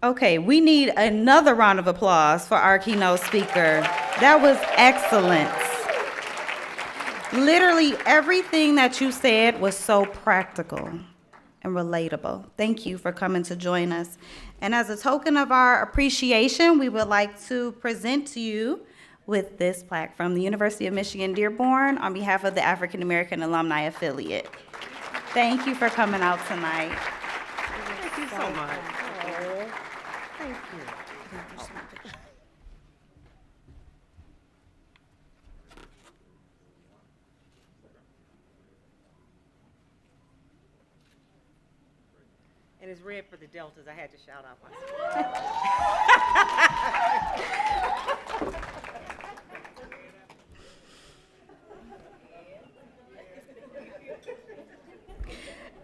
Okay, we need another round of applause for our keynote speaker. That was excellent. Literally everything that you said was so practical and relatable. Thank you for coming to join us. And as a token of our appreciation, we would like to present to you with this plaque from the University of Michigan-Dearborn on behalf of the African American Alumni Affiliate. Thank you for coming out tonight. Thank you so much. Thank you. And it's red for the Deltas. I had to shout out myself.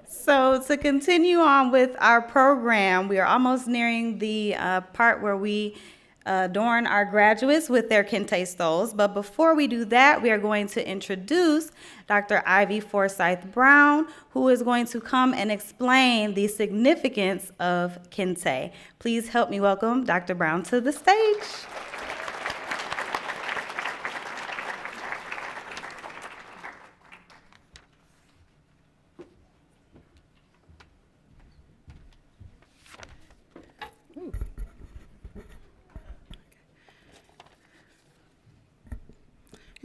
So to continue on with our program, we are almost nearing the part where we adorn our graduates with their kente stoles. But before we do that, we are going to introduce Dr. Ivy Forsyth Brown, who is going to come and explain the significance of kente. Please help me welcome Dr. Brown to the stage.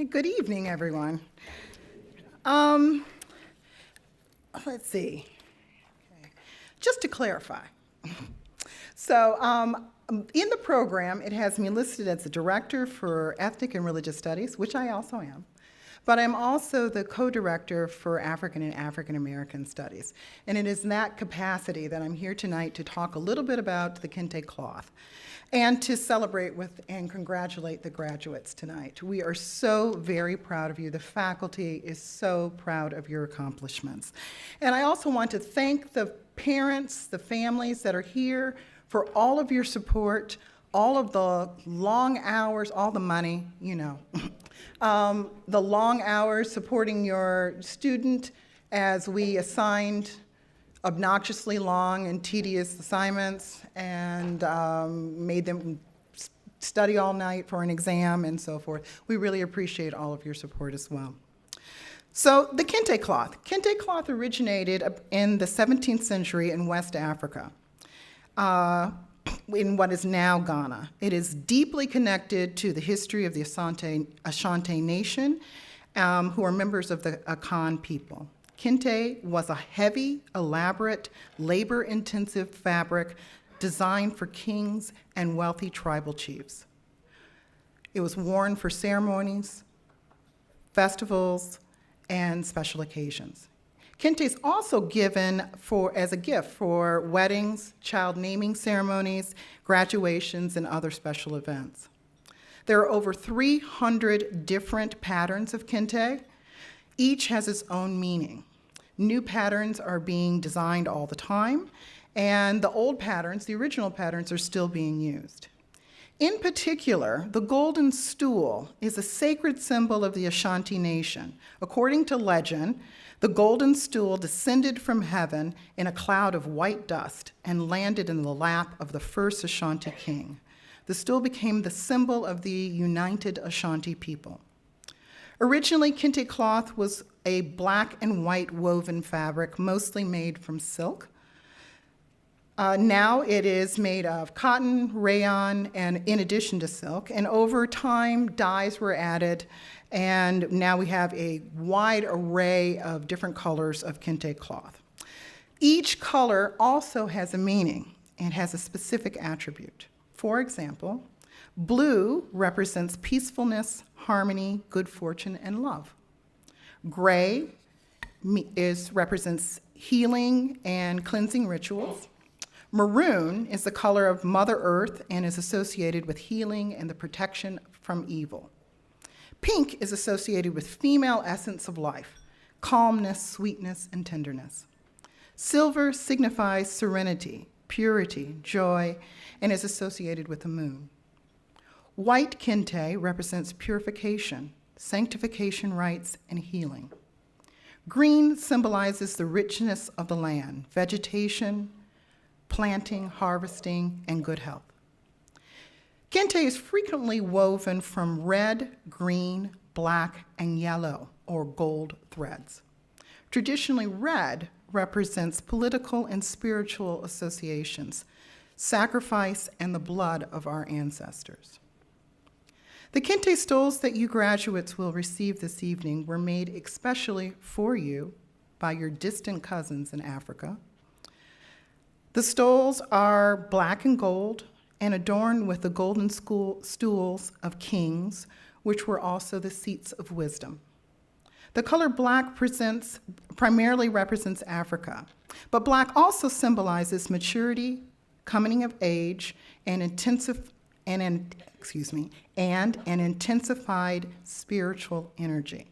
Good evening, everyone. Let's see. Okay. Just to clarify. In the program, it has me listed as the Director for Ethnic and Religious Studies, which I also am. But I'm also the co-director for African and African American Studies. And it is in that capacity that I'm here tonight to talk a little bit about the kente cloth and to celebrate with and congratulate the graduates tonight. We are so very proud of you. The faculty is so proud of your accomplishments. And I also want to thank the parents, the families that are here for all of your support, all of the long hours, all the money, you know. The long hours supporting your student as we assigned obnoxiously long and tedious assignments and made them study all night for an exam and so forth. We really appreciate all of your support as well. So the kente cloth. Kente cloth originated in the 17th century in West Africa, in what is now Ghana. It is deeply connected to the history of the Ashanti Nation, who are members of the Akan people. Kente was a heavy, elaborate, labor-intensive fabric designed for kings and wealthy tribal chiefs. It was worn for ceremonies, festivals, and special occasions. Kente is also given as a gift for weddings, child naming ceremonies, graduations, and other special events. There are over 300 different patterns of kente. Each has its own meaning. New patterns are being designed all the time, and the old patterns, the original patterns, are still being used. In particular, the golden stool is a sacred symbol of the Ashanti Nation. According to legend, the golden stool descended from heaven in a cloud of white dust and landed in the lap of the first Ashanti king. The stool became the symbol of the united Ashanti people. Originally, kente cloth was a black and white woven fabric, mostly made from silk. Now it is made of cotton, rayon, and in addition to silk. And over time, dyes were added, and now we have a wide array of different colors of kente cloth. Each color also has a meaning and has a specific attribute. For example, blue represents peacefulness, harmony, good fortune, and love. Gray represents healing and cleansing rituals. Maroon is the color of Mother Earth and is associated with healing and the protection from evil. Pink is associated with female essence of life, calmness, sweetness, and tenderness. Silver signifies serenity, purity, joy, and is associated with the moon. White kente represents purification, sanctification rites, and healing. Green symbolizes the richness of the land, vegetation, planting, harvesting, and good health. Kente is frequently woven from red, green, black, and yellow, or gold threads. Traditionally, red represents political and spiritual associations, sacrifice, and the blood of our ancestors. The kente stoles that you graduates will receive this evening were made especially for you by your distant cousins in Africa. The stoles are black and gold and adorned with the golden stools of kings, which were also the seats of wisdom. The color black primarily represents Africa, but black also symbolizes maturity, coming of age, and an intensified spiritual energy.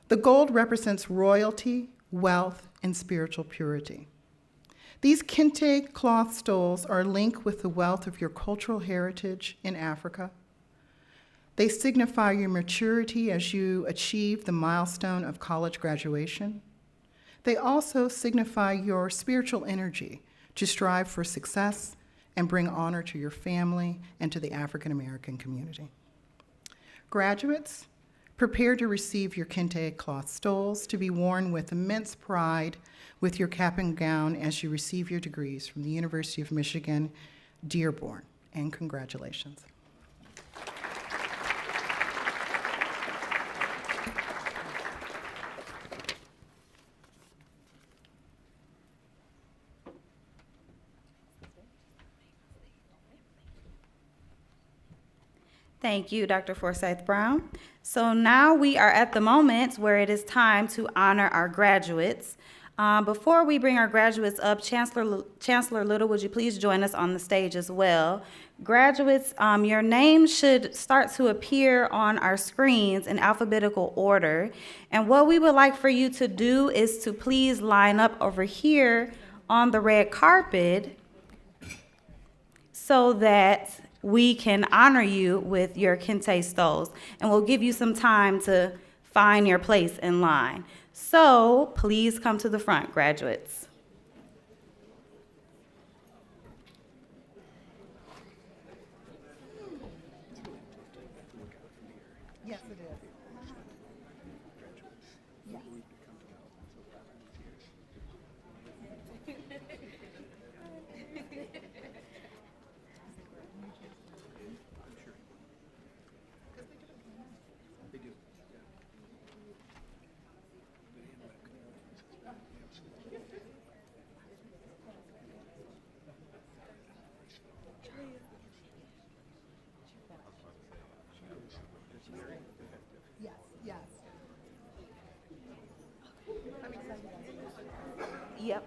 The gold represents royalty, wealth, and spiritual purity. These kente cloth stoles are linked with the wealth of your cultural heritage in Africa. They signify your maturity as you achieve the milestone of college graduation. They also signify your spiritual energy to strive for success and bring honor to your family and to the African American community. Graduates, prepare to receive your kente cloth stoles to be worn with immense pride with your cap and gown as you receive your degrees from the University of Michigan-Dearborn, and congratulations. Thank you, Dr. Forsyth Brown. So now we are at the moment where it is time to honor our graduates. Before we bring our graduates up, Chancellor Little, would you please join us on the stage as well? Graduates, your names should start to appear on our screens in alphabetical order. And what we would like for you to do is to please line up over here on the red carpet so that we can honor you with your kente stoles, and we'll give you some time to find your place in line. So please come to the front, graduates. Yes, it is. Yes, yes. Yep.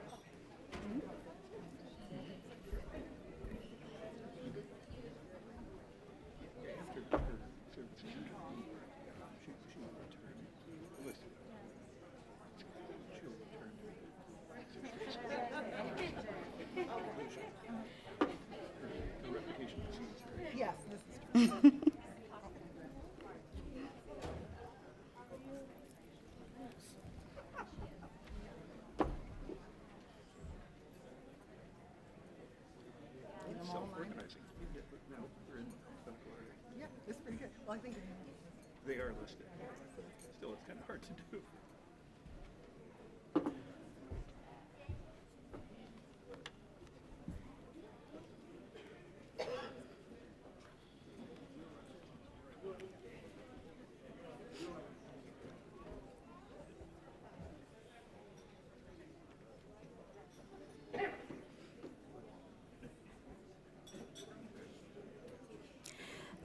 Yes, this is true. Self-organizing. No, they're in alphabetical order. Yeah, it's pretty good. Well, I think They are listed. Still, it's kind of hard to do.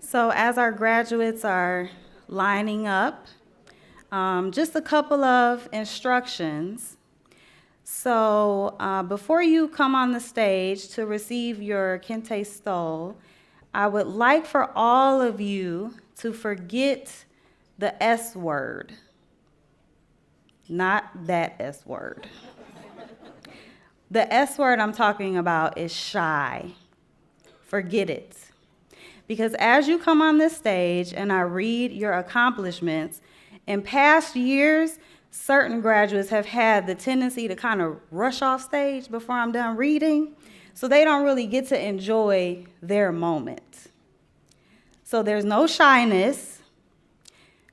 So as our graduates are lining up, just a couple of instructions. So before you come on the stage to receive your kente stole, I would like for all of you to forget the S word, not that S word. The S word I'm talking about is shy. Forget it. Because as you come on this stage and I read your accomplishments, in past years, certain graduates have had the tendency to kind of rush off stage before I'm done reading, so they don't really get to enjoy their moment. So there's no shyness.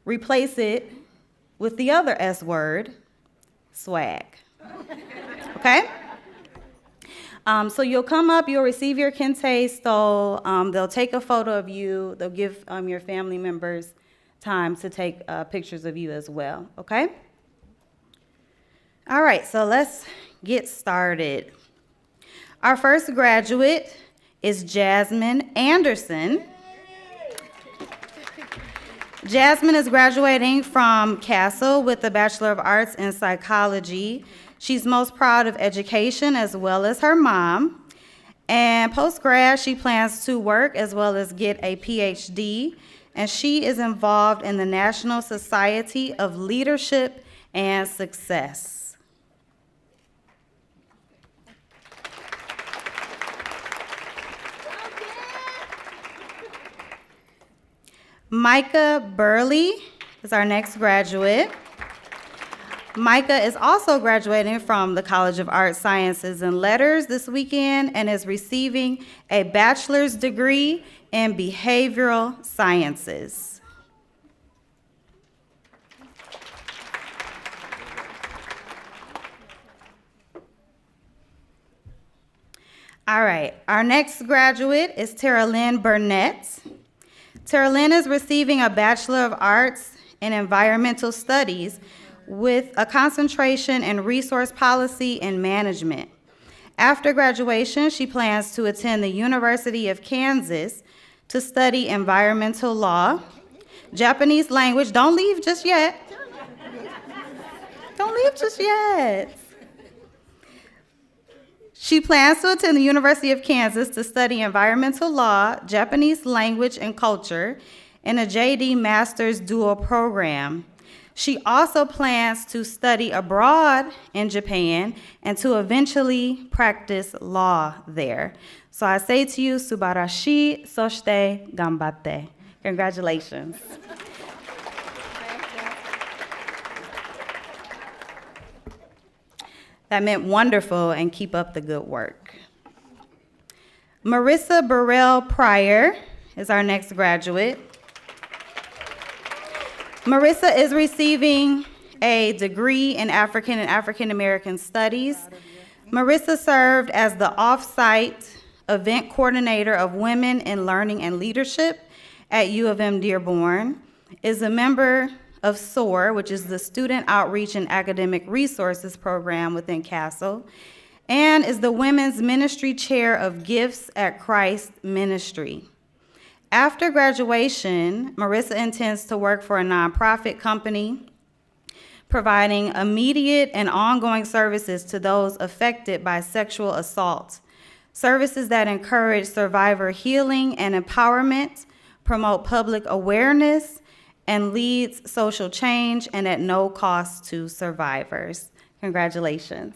Replace it with the other S word, swag. Okay? So you'll come up, you'll receive your kente stole, they'll take a photo of you, they'll give your family members time to take pictures of you as well, okay? All right, so let's get started. Our first graduate is Jasmine Anderson. Jasmine is graduating from Castle with a Bachelor of Arts in Psychology. She's most proud of education as well as her mom. And post-grad, she plans to work as well as get a PhD. And she is involved in the National Society of Leadership and Success. Micah Burley is our next graduate. Micah is also graduating from the College of Arts, Sciences, and Letters this weekend and is receiving a bachelor's degree in behavioral sciences. All right, our next graduate is Tara Lynn Burnett. Tara Lynn is receiving a Bachelor of Arts in Environmental Studies with a concentration in Resource Policy and Management. After graduation, she plans to attend the University of Kansas to study environmental law, Japanese language. Don't leave just yet. Don't leave just yet. She plans to attend the University of Kansas to study environmental law, Japanese language and culture in a JD Master's dual program. She also plans to study abroad in Japan and to eventually practice law there. So I say to you, subarashi, soshite, ganbatte. Congratulations. That meant wonderful, and keep up the good work. Marissa Burrell Pryor is our next graduate. Marissa is receiving a degree in African and African American Studies. Marissa served as the off-site event coordinator of Women in Learning and Leadership at UM-Dearborn, is a member of SOAR, which is the Student Outreach and Academic Resources Program within Castle, and is the Women's Ministry Chair of Gifts at Christ Ministry. After graduation, Marissa intends to work for a nonprofit company, providing immediate and ongoing services to those affected by sexual assault, services that encourage survivor healing and empowerment, promote public awareness, and leads social change, and at no cost to survivors. Congratulations.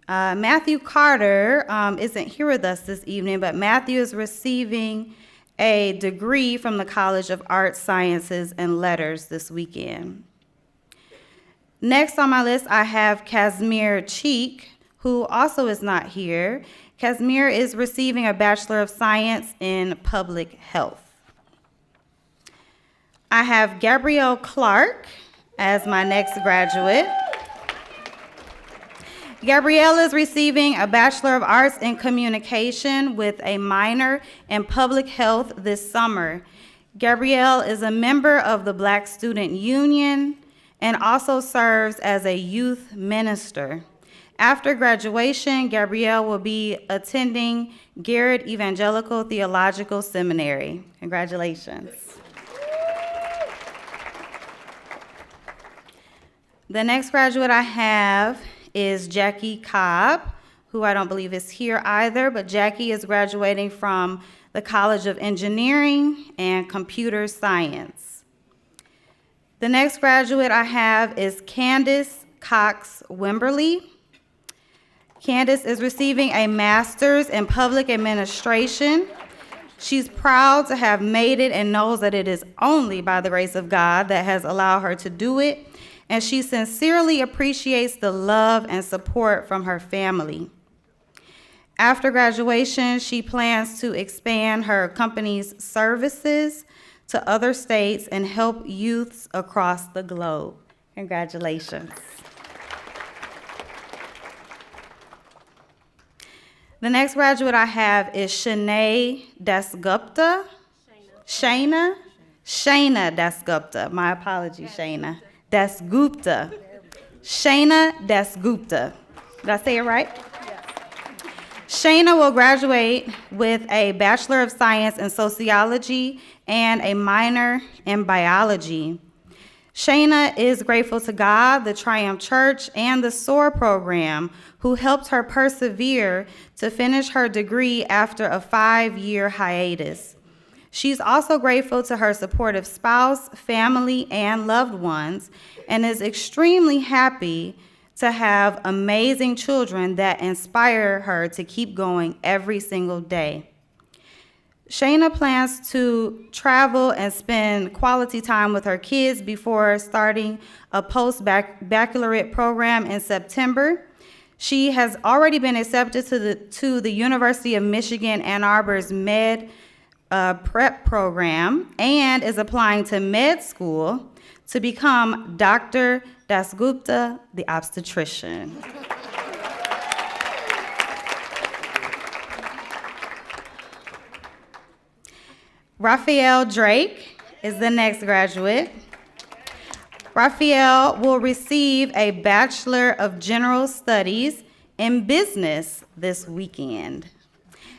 Matthew Carter isn't here with us this evening, but Matthew is receiving a degree from the College of Arts, Sciences, and Letters this weekend. Next on my list, I have Casimir Cheek, who also is not here. Casimir is receiving a Bachelor of Science in Public Health. I have Gabrielle Clark as my next graduate. Gabrielle is receiving a Bachelor of Arts in Communication with a minor in Public Health this summer. Gabrielle is a member of the Black Student Union and also serves as a youth minister. After graduation, Gabrielle will be attending Garrett Evangelical Theological Seminary. Congratulations. The next graduate I have is Jackie Cobb, who I don't believe is here either, but Jackie is graduating from the College of Engineering and Computer Science. The next graduate I have is Candace Cox Wimberly. Candace is receiving a master's in public administration. She's proud to have made it and knows that it is only by the grace of God that has allowed her to do it, and she sincerely appreciates the love and support from her family. After graduation, she plans to expand her company's services to other states and help youths across the globe. Congratulations. The next graduate I have is Shanae Dasgupta. Shayna Dasgupta. My apologies, Shayna. Dasgupta. Shayna Dasgupta. Did I say it right? Yes. Shayna will graduate with a Bachelor of Science in Sociology and a minor in Biology. Shayna is grateful to God, the Triumph Church, and the SOAR program, who helped her persevere to finish her degree after a 5-year hiatus. She's also grateful to her supportive spouse, family, and loved ones, and is extremely happy to have amazing children that inspire her to keep going every single day. Shayna plans to travel and spend quality time with her kids before starting a post-baccalaureate program in September. She has already been accepted to the University of Michigan Ann Arbor's med prep program and is applying to med school to become Dr. Dasgupta, the obstetrician. Raphael Drake is the next graduate. Raphael will receive a Bachelor of General Studies in Business this weekend.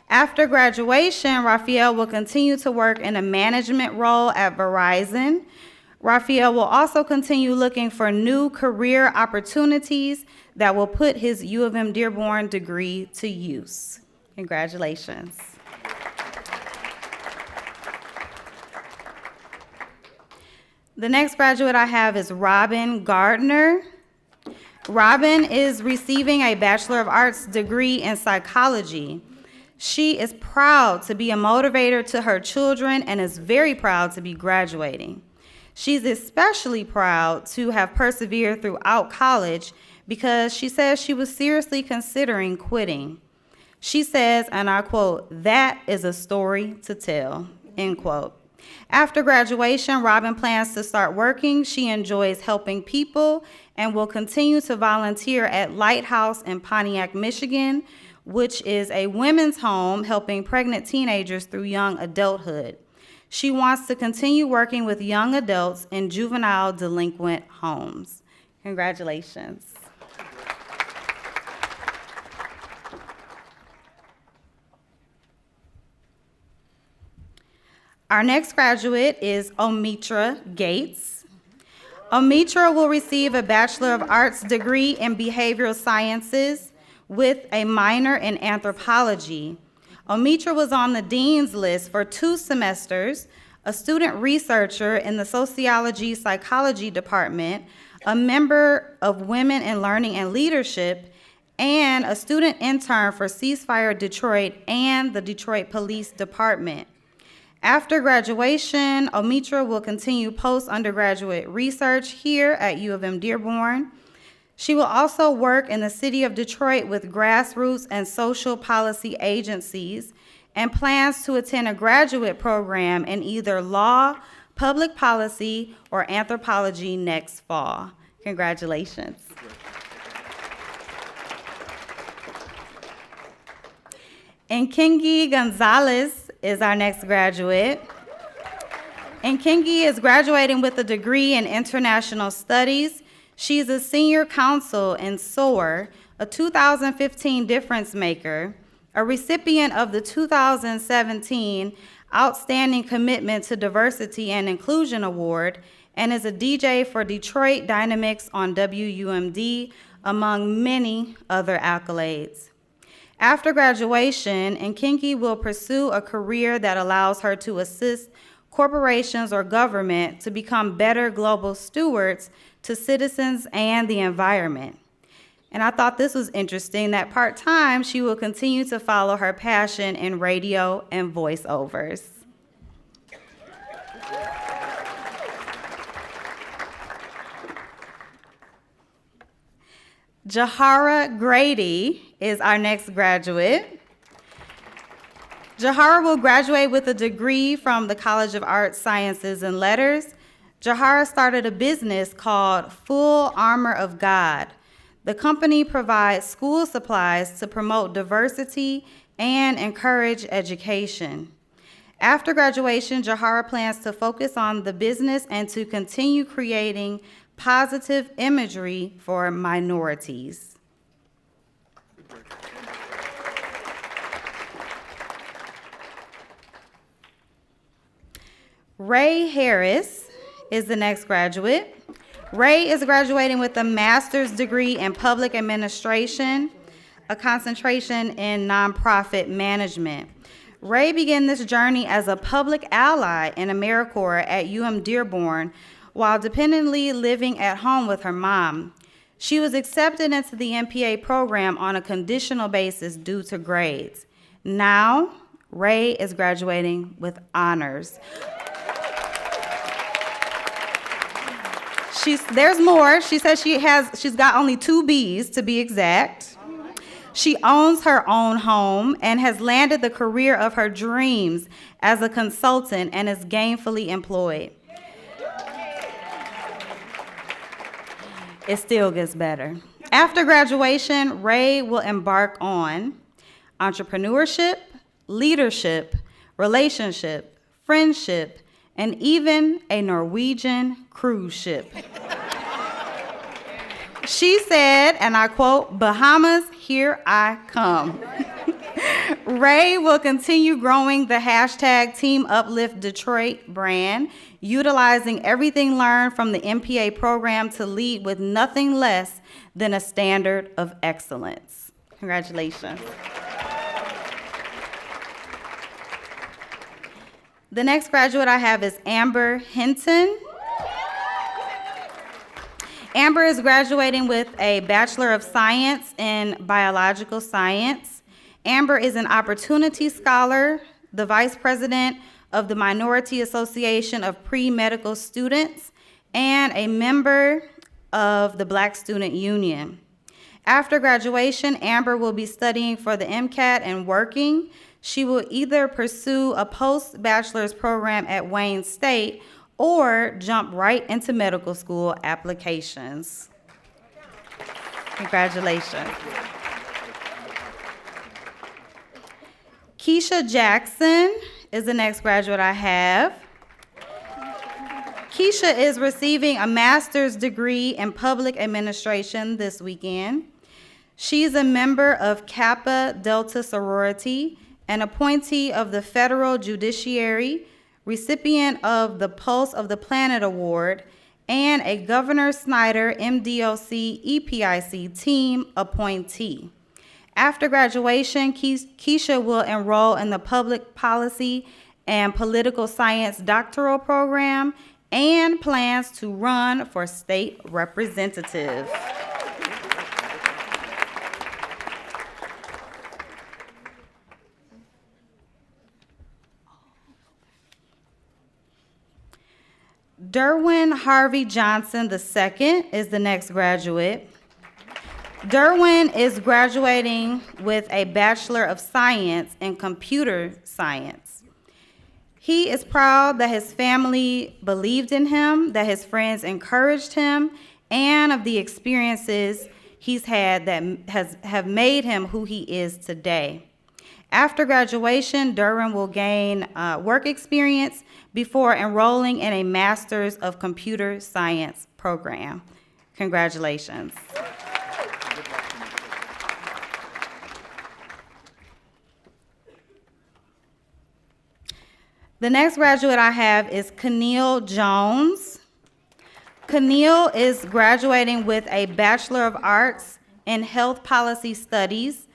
After graduation, Raphael will continue to work in a management role at Verizon. Raphael will also continue looking for new career opportunities that will put his U of M-Dearborn degree to use. Congratulations. The next graduate I have is Robin Gardner. Robin is receiving a Bachelor of Arts degree in psychology. She is proud to be a motivator to her children and is very proud to be graduating. She's especially proud to have persevered throughout college because she says she was seriously considering quitting. She says, and I quote, "That is a story to tell," end quote. After graduation, Robin plans to start working. She enjoys helping people and will continue to volunteer at Lighthouse in Pontiac, Michigan, which is a women's home helping pregnant teenagers through young adulthood. She wants to continue working with young adults in juvenile delinquent homes. Congratulations. Our next graduate is Omitra Gates. Omitra will receive a Bachelor of Arts degree in Behavioral Sciences with a minor in anthropology. Omitra was on the dean's list for 2 semesters, a student researcher in the Sociology Psychology Department, a member of Women in Learning and Leadership, and a student intern for Ceasefire Detroit and the Detroit Police Department. After graduation, Omitra will continue post-undergraduate research here at U of M-Dearborn. She will also work in the city of Detroit with grassroots and social policy agencies and plans to attend a graduate program in either law, public policy, or anthropology next fall. Congratulations. Nkengi Gonzalez is our next graduate. Nkengi is graduating with a degree in international studies. She's a senior counsel in SOAR, a 2015 difference maker, a recipient of the 2017 Outstanding Commitment to Diversity and Inclusion Award, and is a DJ for Detroit Dynamics on WUMD, among many other accolades. After graduation, Nkengi will pursue a career that allows her to assist corporations or government to become better global stewards to citizens and the environment. And I thought this was interesting that part-time she will continue to follow her passion in radio and voiceovers. Jahara Grady is our next graduate. Jahara will graduate with a degree from the College of Arts, Sciences, and Letters. Jahara started a business called Full Armor of God. The company provides school supplies to promote diversity and encourage education. After graduation, Jahara plans to focus on the business and to continue creating positive imagery for minorities. Ray Harris is the next graduate. Ray is graduating with a master's degree in public administration, a concentration in nonprofit management. Ray began this journey as a public ally in AmeriCorps at UM-Dearborn while dependently living at home with her mom. She was accepted into the MPA program on a conditional basis due to grades. Now, Ray is graduating with honors. There's more. She says she's got only 2 B's to be exact. She owns her own home and has landed the career of her dreams as a consultant and is gainfully employed. It still gets better. After graduation, Ray will embark on entrepreneurship, leadership, relationship, friendship, and even a Norwegian cruise ship. She said, and I quote, "Bahamas, here I come." Ray will continue growing the hashtag Team Uplift Detroit brand, utilizing everything learned from the MPA program to lead with nothing less than a standard of excellence. Congratulations. The next graduate I have is Amber Hinton. Amber is graduating with a Bachelor of Science in Biological Science. Amber is an Opportunity Scholar, the Vice President of the Minority Association of Pre-Medical Students, and a member of the Black Student Union. After graduation, Amber will be studying for the MCAT and working. She will either pursue a post-bachelor's program at Wayne State or jump right into medical school applications. Congratulations. Keisha Jackson is the next graduate I have. Keisha is receiving a master's degree in public administration this weekend. She's a member of Kappa Delta sorority, an appointee of the Federal Judiciary, recipient of the Pulse of the Planet Award, and a Governor Snyder MDOC EPIC team appointee. After graduation, Keisha will enroll in the Public Policy and Political Science doctoral program and plans to run for state representative. Derwin Harvey Johnson II is the next graduate. Derwin is graduating with a Bachelor of Science in Computer Science. He is proud that his family believed in him, that his friends encouraged him, and of the experiences he's had that have made him who he is today. After graduation, Derwin will gain work experience before enrolling in a Master's of Computer Science program. Congratulations. The next graduate I have is Keneal Jones. Keneal is graduating with a Bachelor of Arts in Health Policy Studies.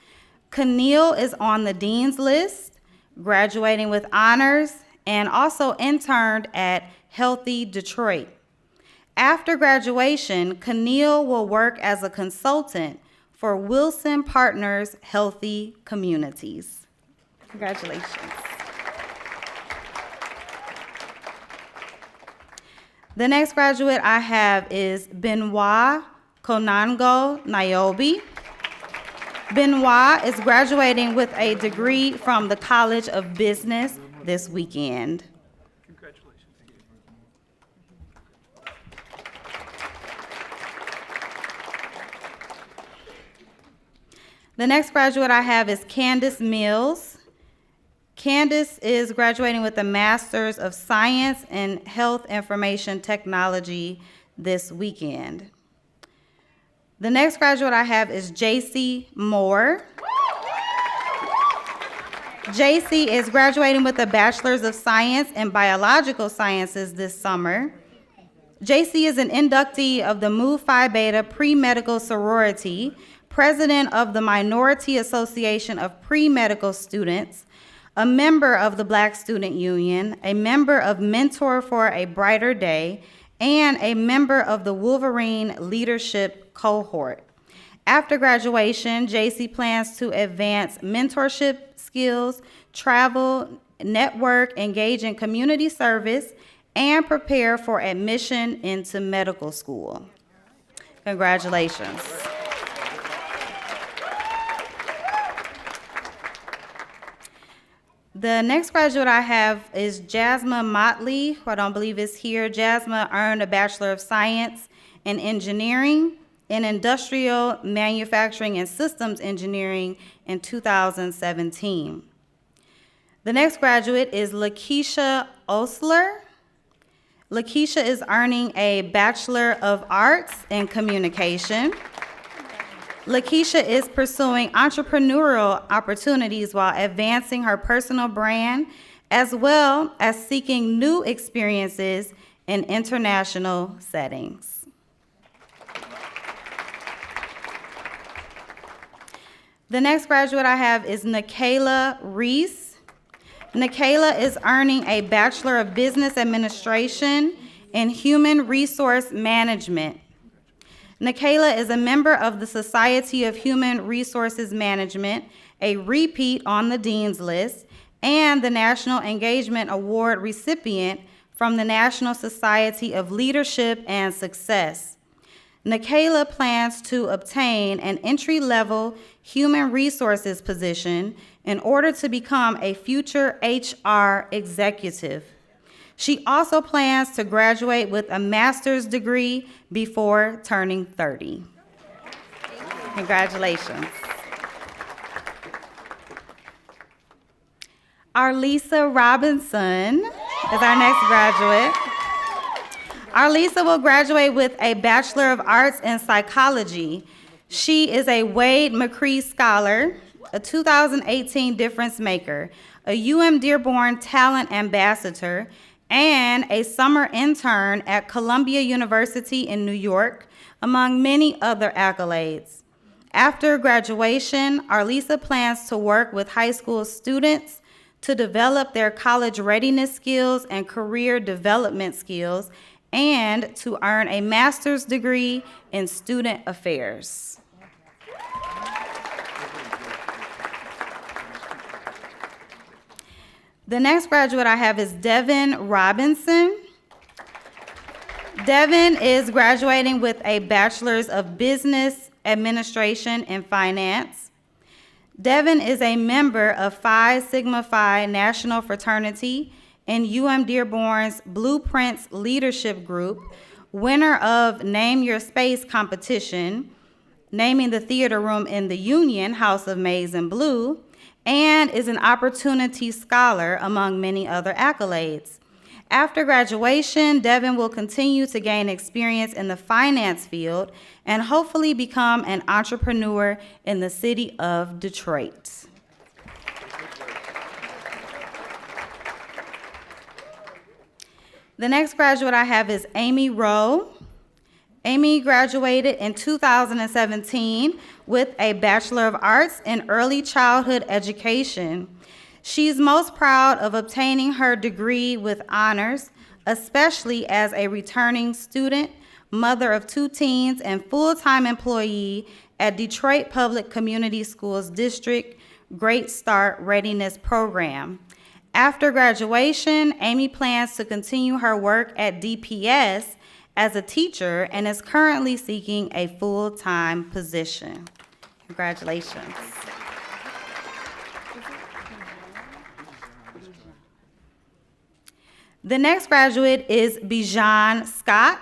Keneal is on the Dean's List, graduating with honors, and also interned at Healthy Detroit. After graduation, Keneal will work as a consultant for Wilson Partners Healthy Communities. Congratulations. The next graduate I have is Benoit Konango Niobe. Benoit is graduating with a degree from the College of Business this weekend. Congratulations. The next graduate I have is Candace Mills. Candace is graduating with a Master's of Science in Health Information Technology this weekend. The next graduate I have is JC Moore. JC is graduating with a Bachelor's of Science in Biological Sciences this summer. JC is an inductee of the Mu Phi Beta Pre-Medical Sorority, president of the Minority Association of Pre-Medical Students, a member of the Black Student Union, a member of Mentor for a Brighter Day, and a member of the Wolverine Leadership cohort. After graduation, JC plans to advance mentorship skills, travel, network, engage in community service, and prepare for admission into medical school. Congratulations. The next graduate I have is Jasmine Motley, who I don't believe is here. Jasmine earned a Bachelor of Science in Engineering in Industrial Manufacturing and Systems Engineering in 2017. The next graduate is Lakeisha Osler. Lakeisha is earning a Bachelor of Arts in Communication. Lakeisha is pursuing entrepreneurial opportunities while advancing her personal brand, as well as seeking new experiences in international settings. The next graduate I have is Nikayla Reese. Nikayla is earning a Bachelor of Business Administration in Human Resource Management. Nikayla is a member of the Society of Human Resources Management, a repeat on the Dean's List, and the National Engagement Award recipient from the National Society of Leadership and Success. Nikayla plans to obtain an entry-level human resources position in order to become a future HR executive. She also plans to graduate with a master's degree before turning 30. Congratulations. Arlisa Robinson is our next graduate. Arlisa will graduate with a Bachelor of Arts in Psychology. She is a Wade McCree Scholar, a 2018 Difference Maker, a UM-Dearborn Talent Ambassador, and a summer intern at Columbia University in New York, among many other accolades. After graduation, Arlisa plans to work with high school students to develop their college readiness skills and career development skills, and to earn a master's degree in student affairs. The next graduate I have is Devin Robinson. Devin is graduating with a Bachelor's of Business Administration and Finance. Devin is a member of Phi Sigma Phi National Fraternity and UM-Dearborn's Blueprints Leadership Group, winner of Name Your Space competition, naming the theater room in the Union, House of Maize and Blue, and is an Opportunity Scholar, among many other accolades. After graduation, Devin will continue to gain experience in the finance field and hopefully become an entrepreneur in the city of Detroit. The next graduate I have is Amy Rowe. Amy graduated in 2017 with a Bachelor of Arts in Early Childhood Education. She's most proud of obtaining her degree with honors, especially as a returning student, mother of 2 teens, and full-time employee at Detroit Public Community Schools District Great Start Readiness Program. After graduation, Amy plans to continue her work at DPS as a teacher and is currently seeking a full-time position. Congratulations. The next graduate is Bijan Scott.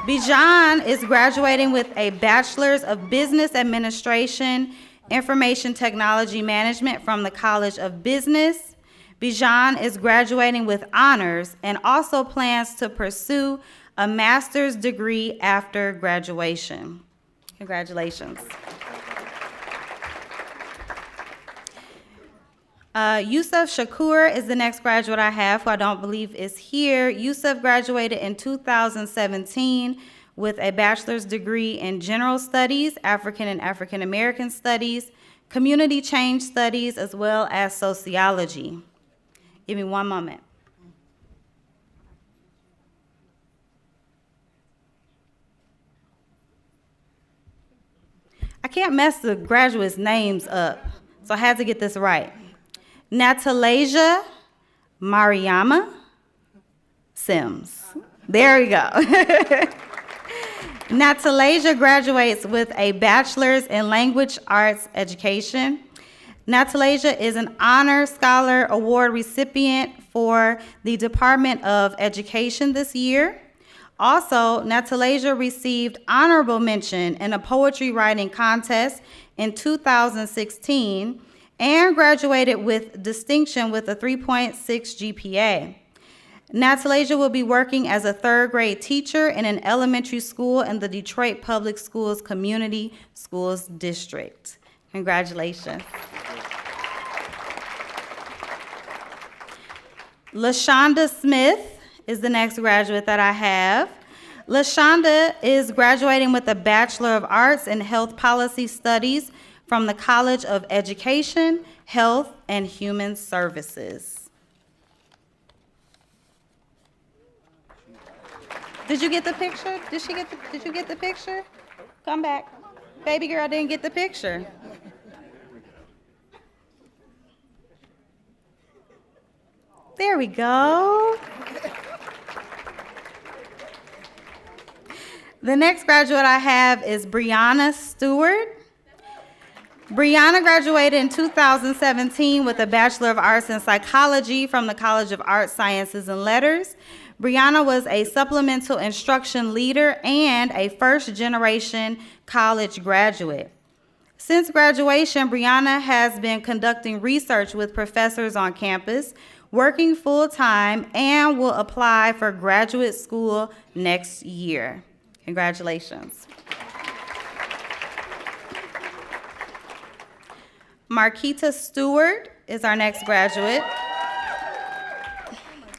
Bijan is graduating with a Bachelor's of Business Administration, Information Technology Management from the College of Business. Bijan is graduating with honors and also plans to pursue a master's degree after graduation. Congratulations. Yusuf Shakur is the next graduate I have, who I don't believe is here. Yusuf graduated in 2017 with a bachelor's degree in General Studies, African and African American Studies, Community Change Studies, as well as Sociology. Give me one moment. can't mess the graduates' names up, so I had to get this right. Natalasia Mariama Sims. There we go. Natalasia graduates with a bachelor's in language arts education. Natalasia is an Honor Scholar Award recipient for the Department of Education this year. Also, Natalasia received honorable mention in a poetry writing contest in 2016 and graduated with distinction with a 3.6 GPA. Natalasia will be working as a third grade teacher in an elementary school in the Detroit Public Schools Community Schools District. Congratulations. LaShonda Smith is the next graduate that I have. LaShonda is graduating with a Bachelor of Arts in Health Policy Studies from the College of Education, Health, and Human Services. Did you get the picture? Did you get the picture? Come back. Baby girl didn't get the picture. There we go. The next graduate I have is Brianna Stewart. Brianna graduated in 2017 with a Bachelor of Arts in Psychology from the College of Arts, Sciences, and Letters. Brianna was a supplemental instruction leader and a first-generation college graduate. Since graduation, Brianna has been conducting research with professors on campus, working full-time, and will apply for graduate school next year. Congratulations. Marquita Stewart is our next graduate.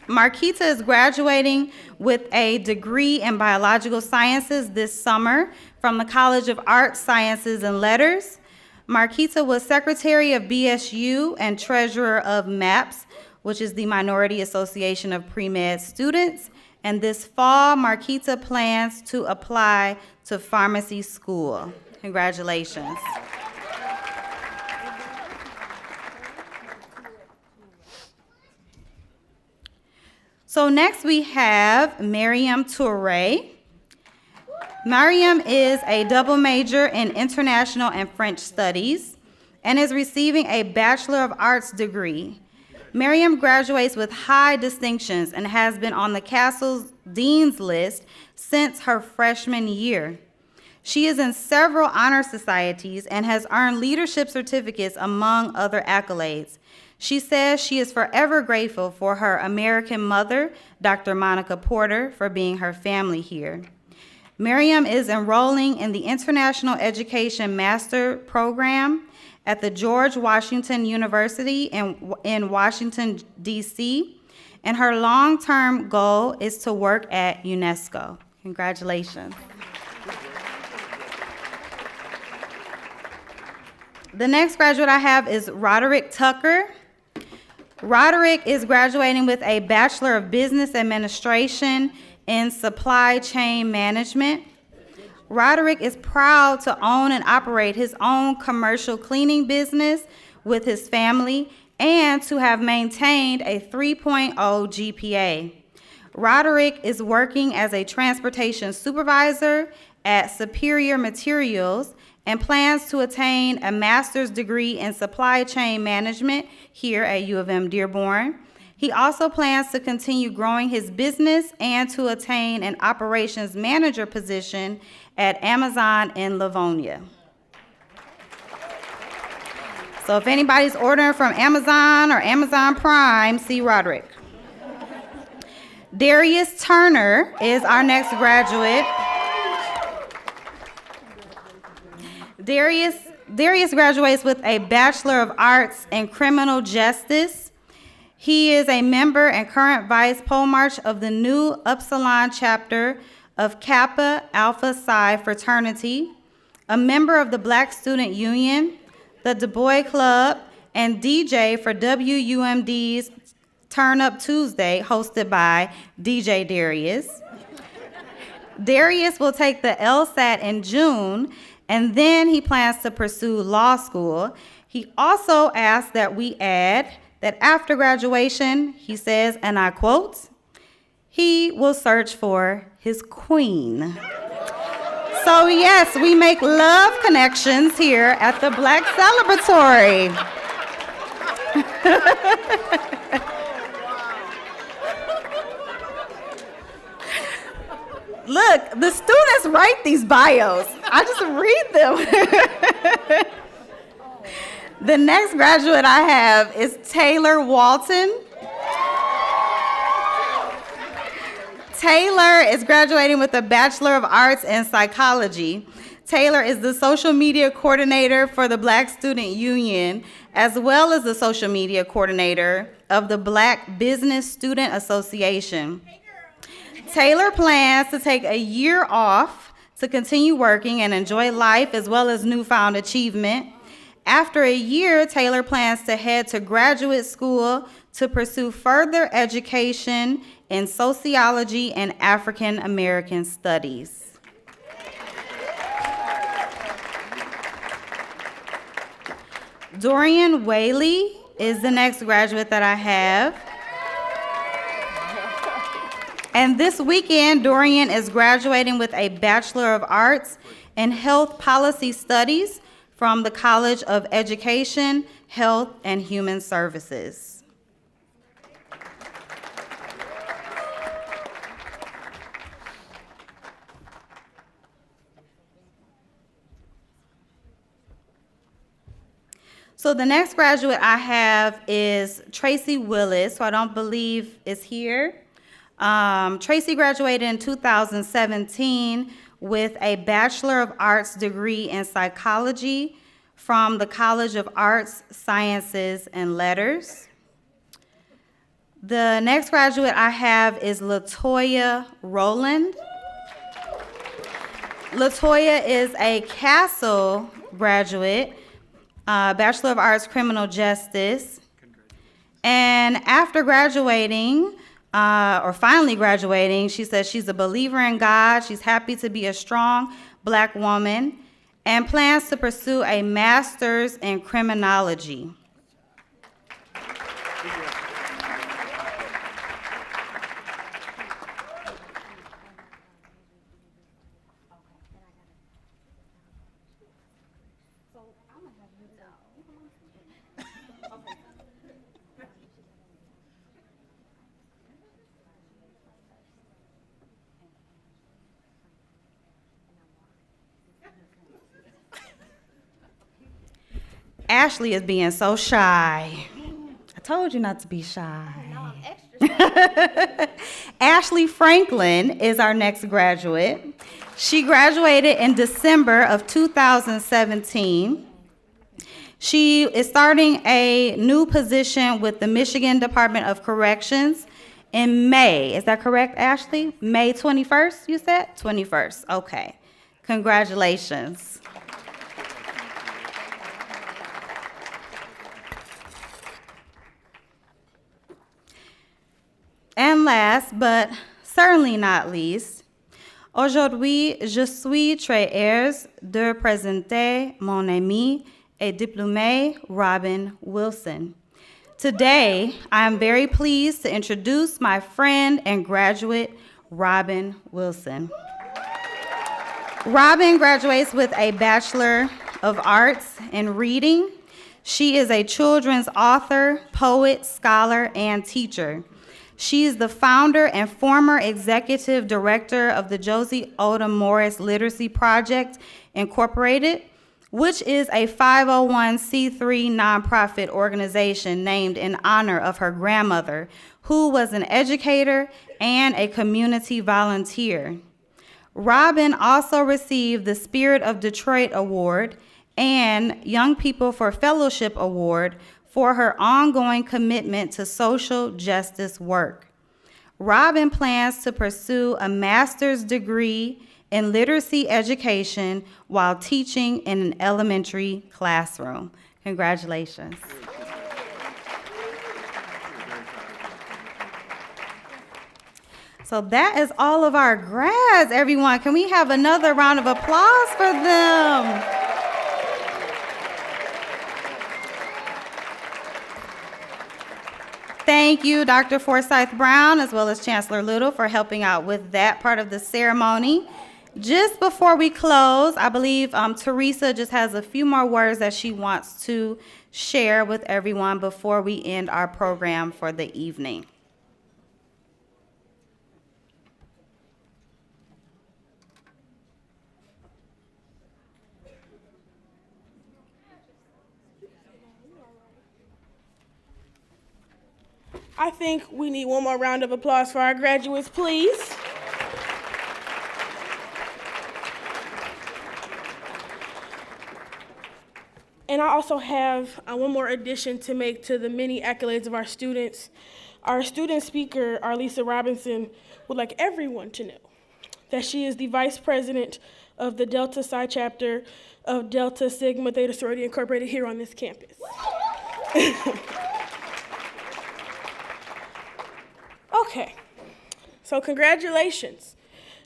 Marquita is graduating with a degree in biological sciences this summer from the College of Arts, Sciences, and Letters. Marquita was secretary of BSU and treasurer of MAPS, which is the Minority Association of Pre-Med Students. And this fall, Marquita plans to apply to pharmacy school. Congratulations. So next we have Miriam Toure. Miriam is a double major in International and French Studies and is receiving a Bachelor of Arts degree. Miriam graduates with high distinctions and has been on the Castle's Dean's List since her freshman year. She is in several honor societies and has earned leadership certificates among other accolades. She says she is forever grateful for her American mother, Dr. Monica Porter, for being her family here. Miriam is enrolling in the International Education Master Program at the George Washington University in Washington, D.C., and her long-term goal is to work at UNESCO. Congratulations. The next graduate I have is Roderick Tucker. Roderick is graduating with a Bachelor of Business Administration in Supply Chain Management. Roderick is proud to own and operate his own commercial cleaning business with his family and to have maintained a 3.0 GPA. Roderick is working as a transportation supervisor at Superior Materials and plans to attain a master's degree in supply chain management here at UM-Dearborn. He also plans to continue growing his business and to attain an operations manager position at Amazon in Livonia. So if anybody's ordering from Amazon or Amazon Prime, see Roderick. Darius Turner is our next graduate. Darius graduates with a Bachelor of Arts in Criminal Justice. He is a member and current vice polemarch of the New Upsilon chapter of Kappa Alpha Psi fraternity, a member of the Black Student Union, the Du Bois Club, and DJ for WUMD's Turn Up Tuesday, hosted by DJ Darius. Darius will take the LSAT in June and then he plans to pursue law school. He also asked that we add that after graduation, he says, and I quote, he will search for his queen. So yes, we make love connections here at the Black Celebratory. Look, the students write these bios. I just read them. The next graduate I have is Taylor Walton. Taylor is graduating with a Bachelor of Arts in Psychology. Taylor is the social media coordinator for the Black Student Union, as well as the social media coordinator of the Black Business Student Association. Taylor plans to take a year off to continue working and enjoy life as well as newfound achievement. After a year, Taylor plans to head to graduate school to pursue further education in sociology and African American studies. Dorian Whaley is the next graduate that I have. And this weekend, Dorian is graduating with a Bachelor of Arts in Health Policy Studies from the College of Education, Health, and Human Services. So the next graduate I have is Tracy Willis, who I don't believe is here. Tracy graduated in 2017 with a Bachelor of Arts degree in psychology from the College of Arts, Sciences, and Letters. The next graduate I have is Latoya Rowland. Latoya is a Castle graduate, Bachelor of Arts, Criminal Justice. And after graduating, or finally graduating, she says she's a believer in God. She's happy to be a strong Black woman and plans to pursue a master's in criminology. Ashley is being so shy. I told you not to be shy. No, I'm extra shy. Ashley Franklin is our next graduate. She graduated in December of 2017. She is starting a new position with the Michigan Department of Corrections in May. Is that correct, Ashley? May 21st, you said? 21st, okay. Congratulations. And last, but certainly not least, aujourd'hui, je suis très heureuse de présenter mon ami et diplômé Robin Wilson. Today, I am very pleased to introduce my friend and graduate, Robin Wilson. Robin graduates with a Bachelor of Arts in Reading. She is a children's author, poet, scholar, and teacher. She is the founder and former executive director of the Josie Odom Morris Literacy Project, Incorporated, which is a 501c3 nonprofit organization named in honor of her grandmother, who was an educator and a community volunteer. Robin also received the Spirit of Detroit Award and Young People for Fellowship Award for her ongoing commitment to social justice work. Robin plans to pursue a master's degree in literacy education while teaching in an elementary classroom. Congratulations. So So that is all of our grads, everyone. Can we have another round of applause for them? Thank you, Dr. Forsyth Brown, as well as Chancellor Little, for helping out with that part of the ceremony. Just before we close, I believe Teresa just has a few more words that she wants to share with everyone before we end our program for the evening. I think we need one more round of applause for our graduates, please. And I also have one more addition to make to the many accolades of our students. Our student speaker, Arlisa Robinson, would like everyone to know that she is the Vice President of the Delta Psi chapter of Delta Sigma Theta Sorority Incorporated here on this campus. Okay, so congratulations.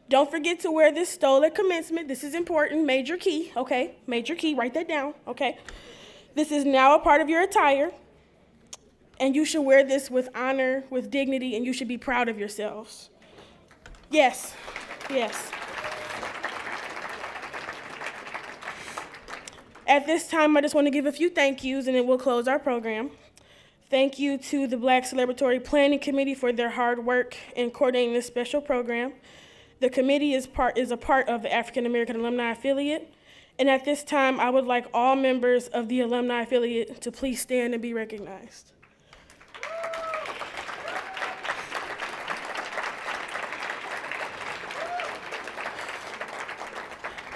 Don't forget to wear this stole at commencement. This is important, major key, okay? Major key, write that down, okay? This is now a part of your attire, and you should wear this with honor, with dignity, and you should be proud of yourselves. Yes, yes. At this time, I just want to give a few thank yous, and then we'll close our program. Thank you to the Black Celebratory Planning Committee for their hard work in coordinating this special program. The committee is a part of the African American Alumni Affiliate. And at this time, I would like all members of the Alumni Affiliate to please stand and be recognized.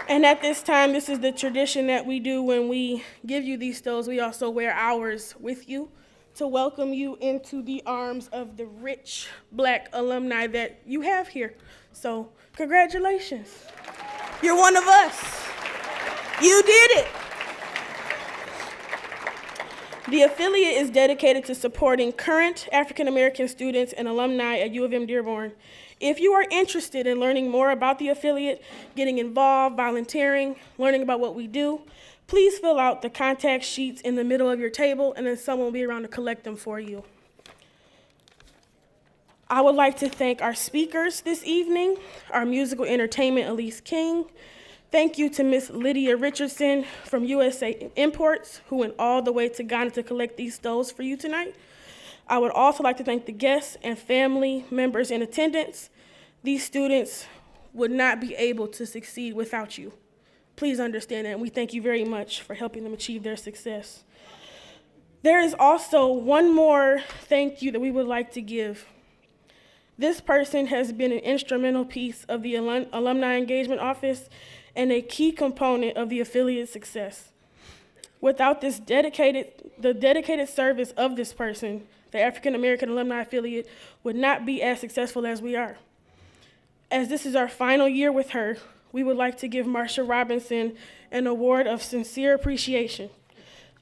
And at this time, this is the tradition that we do when we give you these stoles. We also wear ours with you to welcome you into the arms of the rich Black alumni that you have here. So, congratulations. You're one of us. You did it. The affiliate is dedicated to supporting current African American students and alumni at U of M-Dearborn. If you are interested in learning more about the affiliate, getting involved, volunteering, learning about what we do, please fill out the contact sheets in the middle of your table, and then someone will be around to collect them for you. I would like to thank our speakers this evening, our musical entertainment, Elise King. Thank you to Miss Lydia Richardson from USA Imports, who went all the way to Ghana to collect these stoles for you tonight. I would also like to thank the guests and family members in attendance. These students would not be able to succeed without you. Please understand that, and we thank you very much for helping them achieve their success. There is also one more thank you that we would like to give. This person has been an instrumental piece of the Alumni Engagement Office and a key component of the affiliate's success. Without the dedicated service of this person, the African American Alumni Affiliate would not be as successful as we are. As this is our final year with her, we would like to give Marsha Robinson an award of sincere appreciation.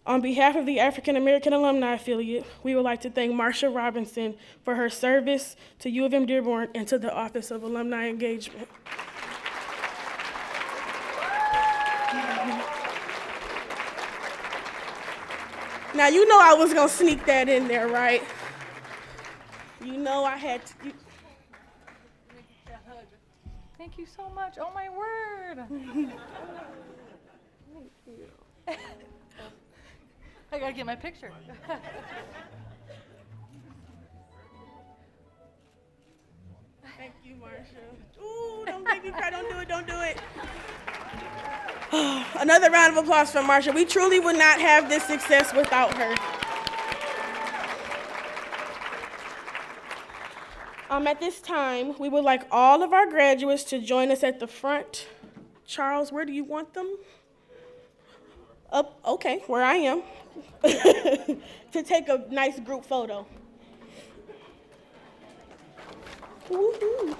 On behalf of the African American Alumni Affiliate, we would like to thank Marsha Robinson for her service to U of M-Dearborn and to the Office of Alumni Engagement. Now, you know I was gonna sneak that in there, right? You know I had to. Thank you so much. Oh my word. Thank you. I gotta get my picture. Thank you, Marsha. Ooh, don't make me cry. Don't do it. Don't do it. Another round of applause for Marsha. We truly would not have this success without her. At this time, we would like all of our graduates to join us at the front. Charles, where do you want them? Up, okay, where I am, to take a nice group photo. Woo-hoo.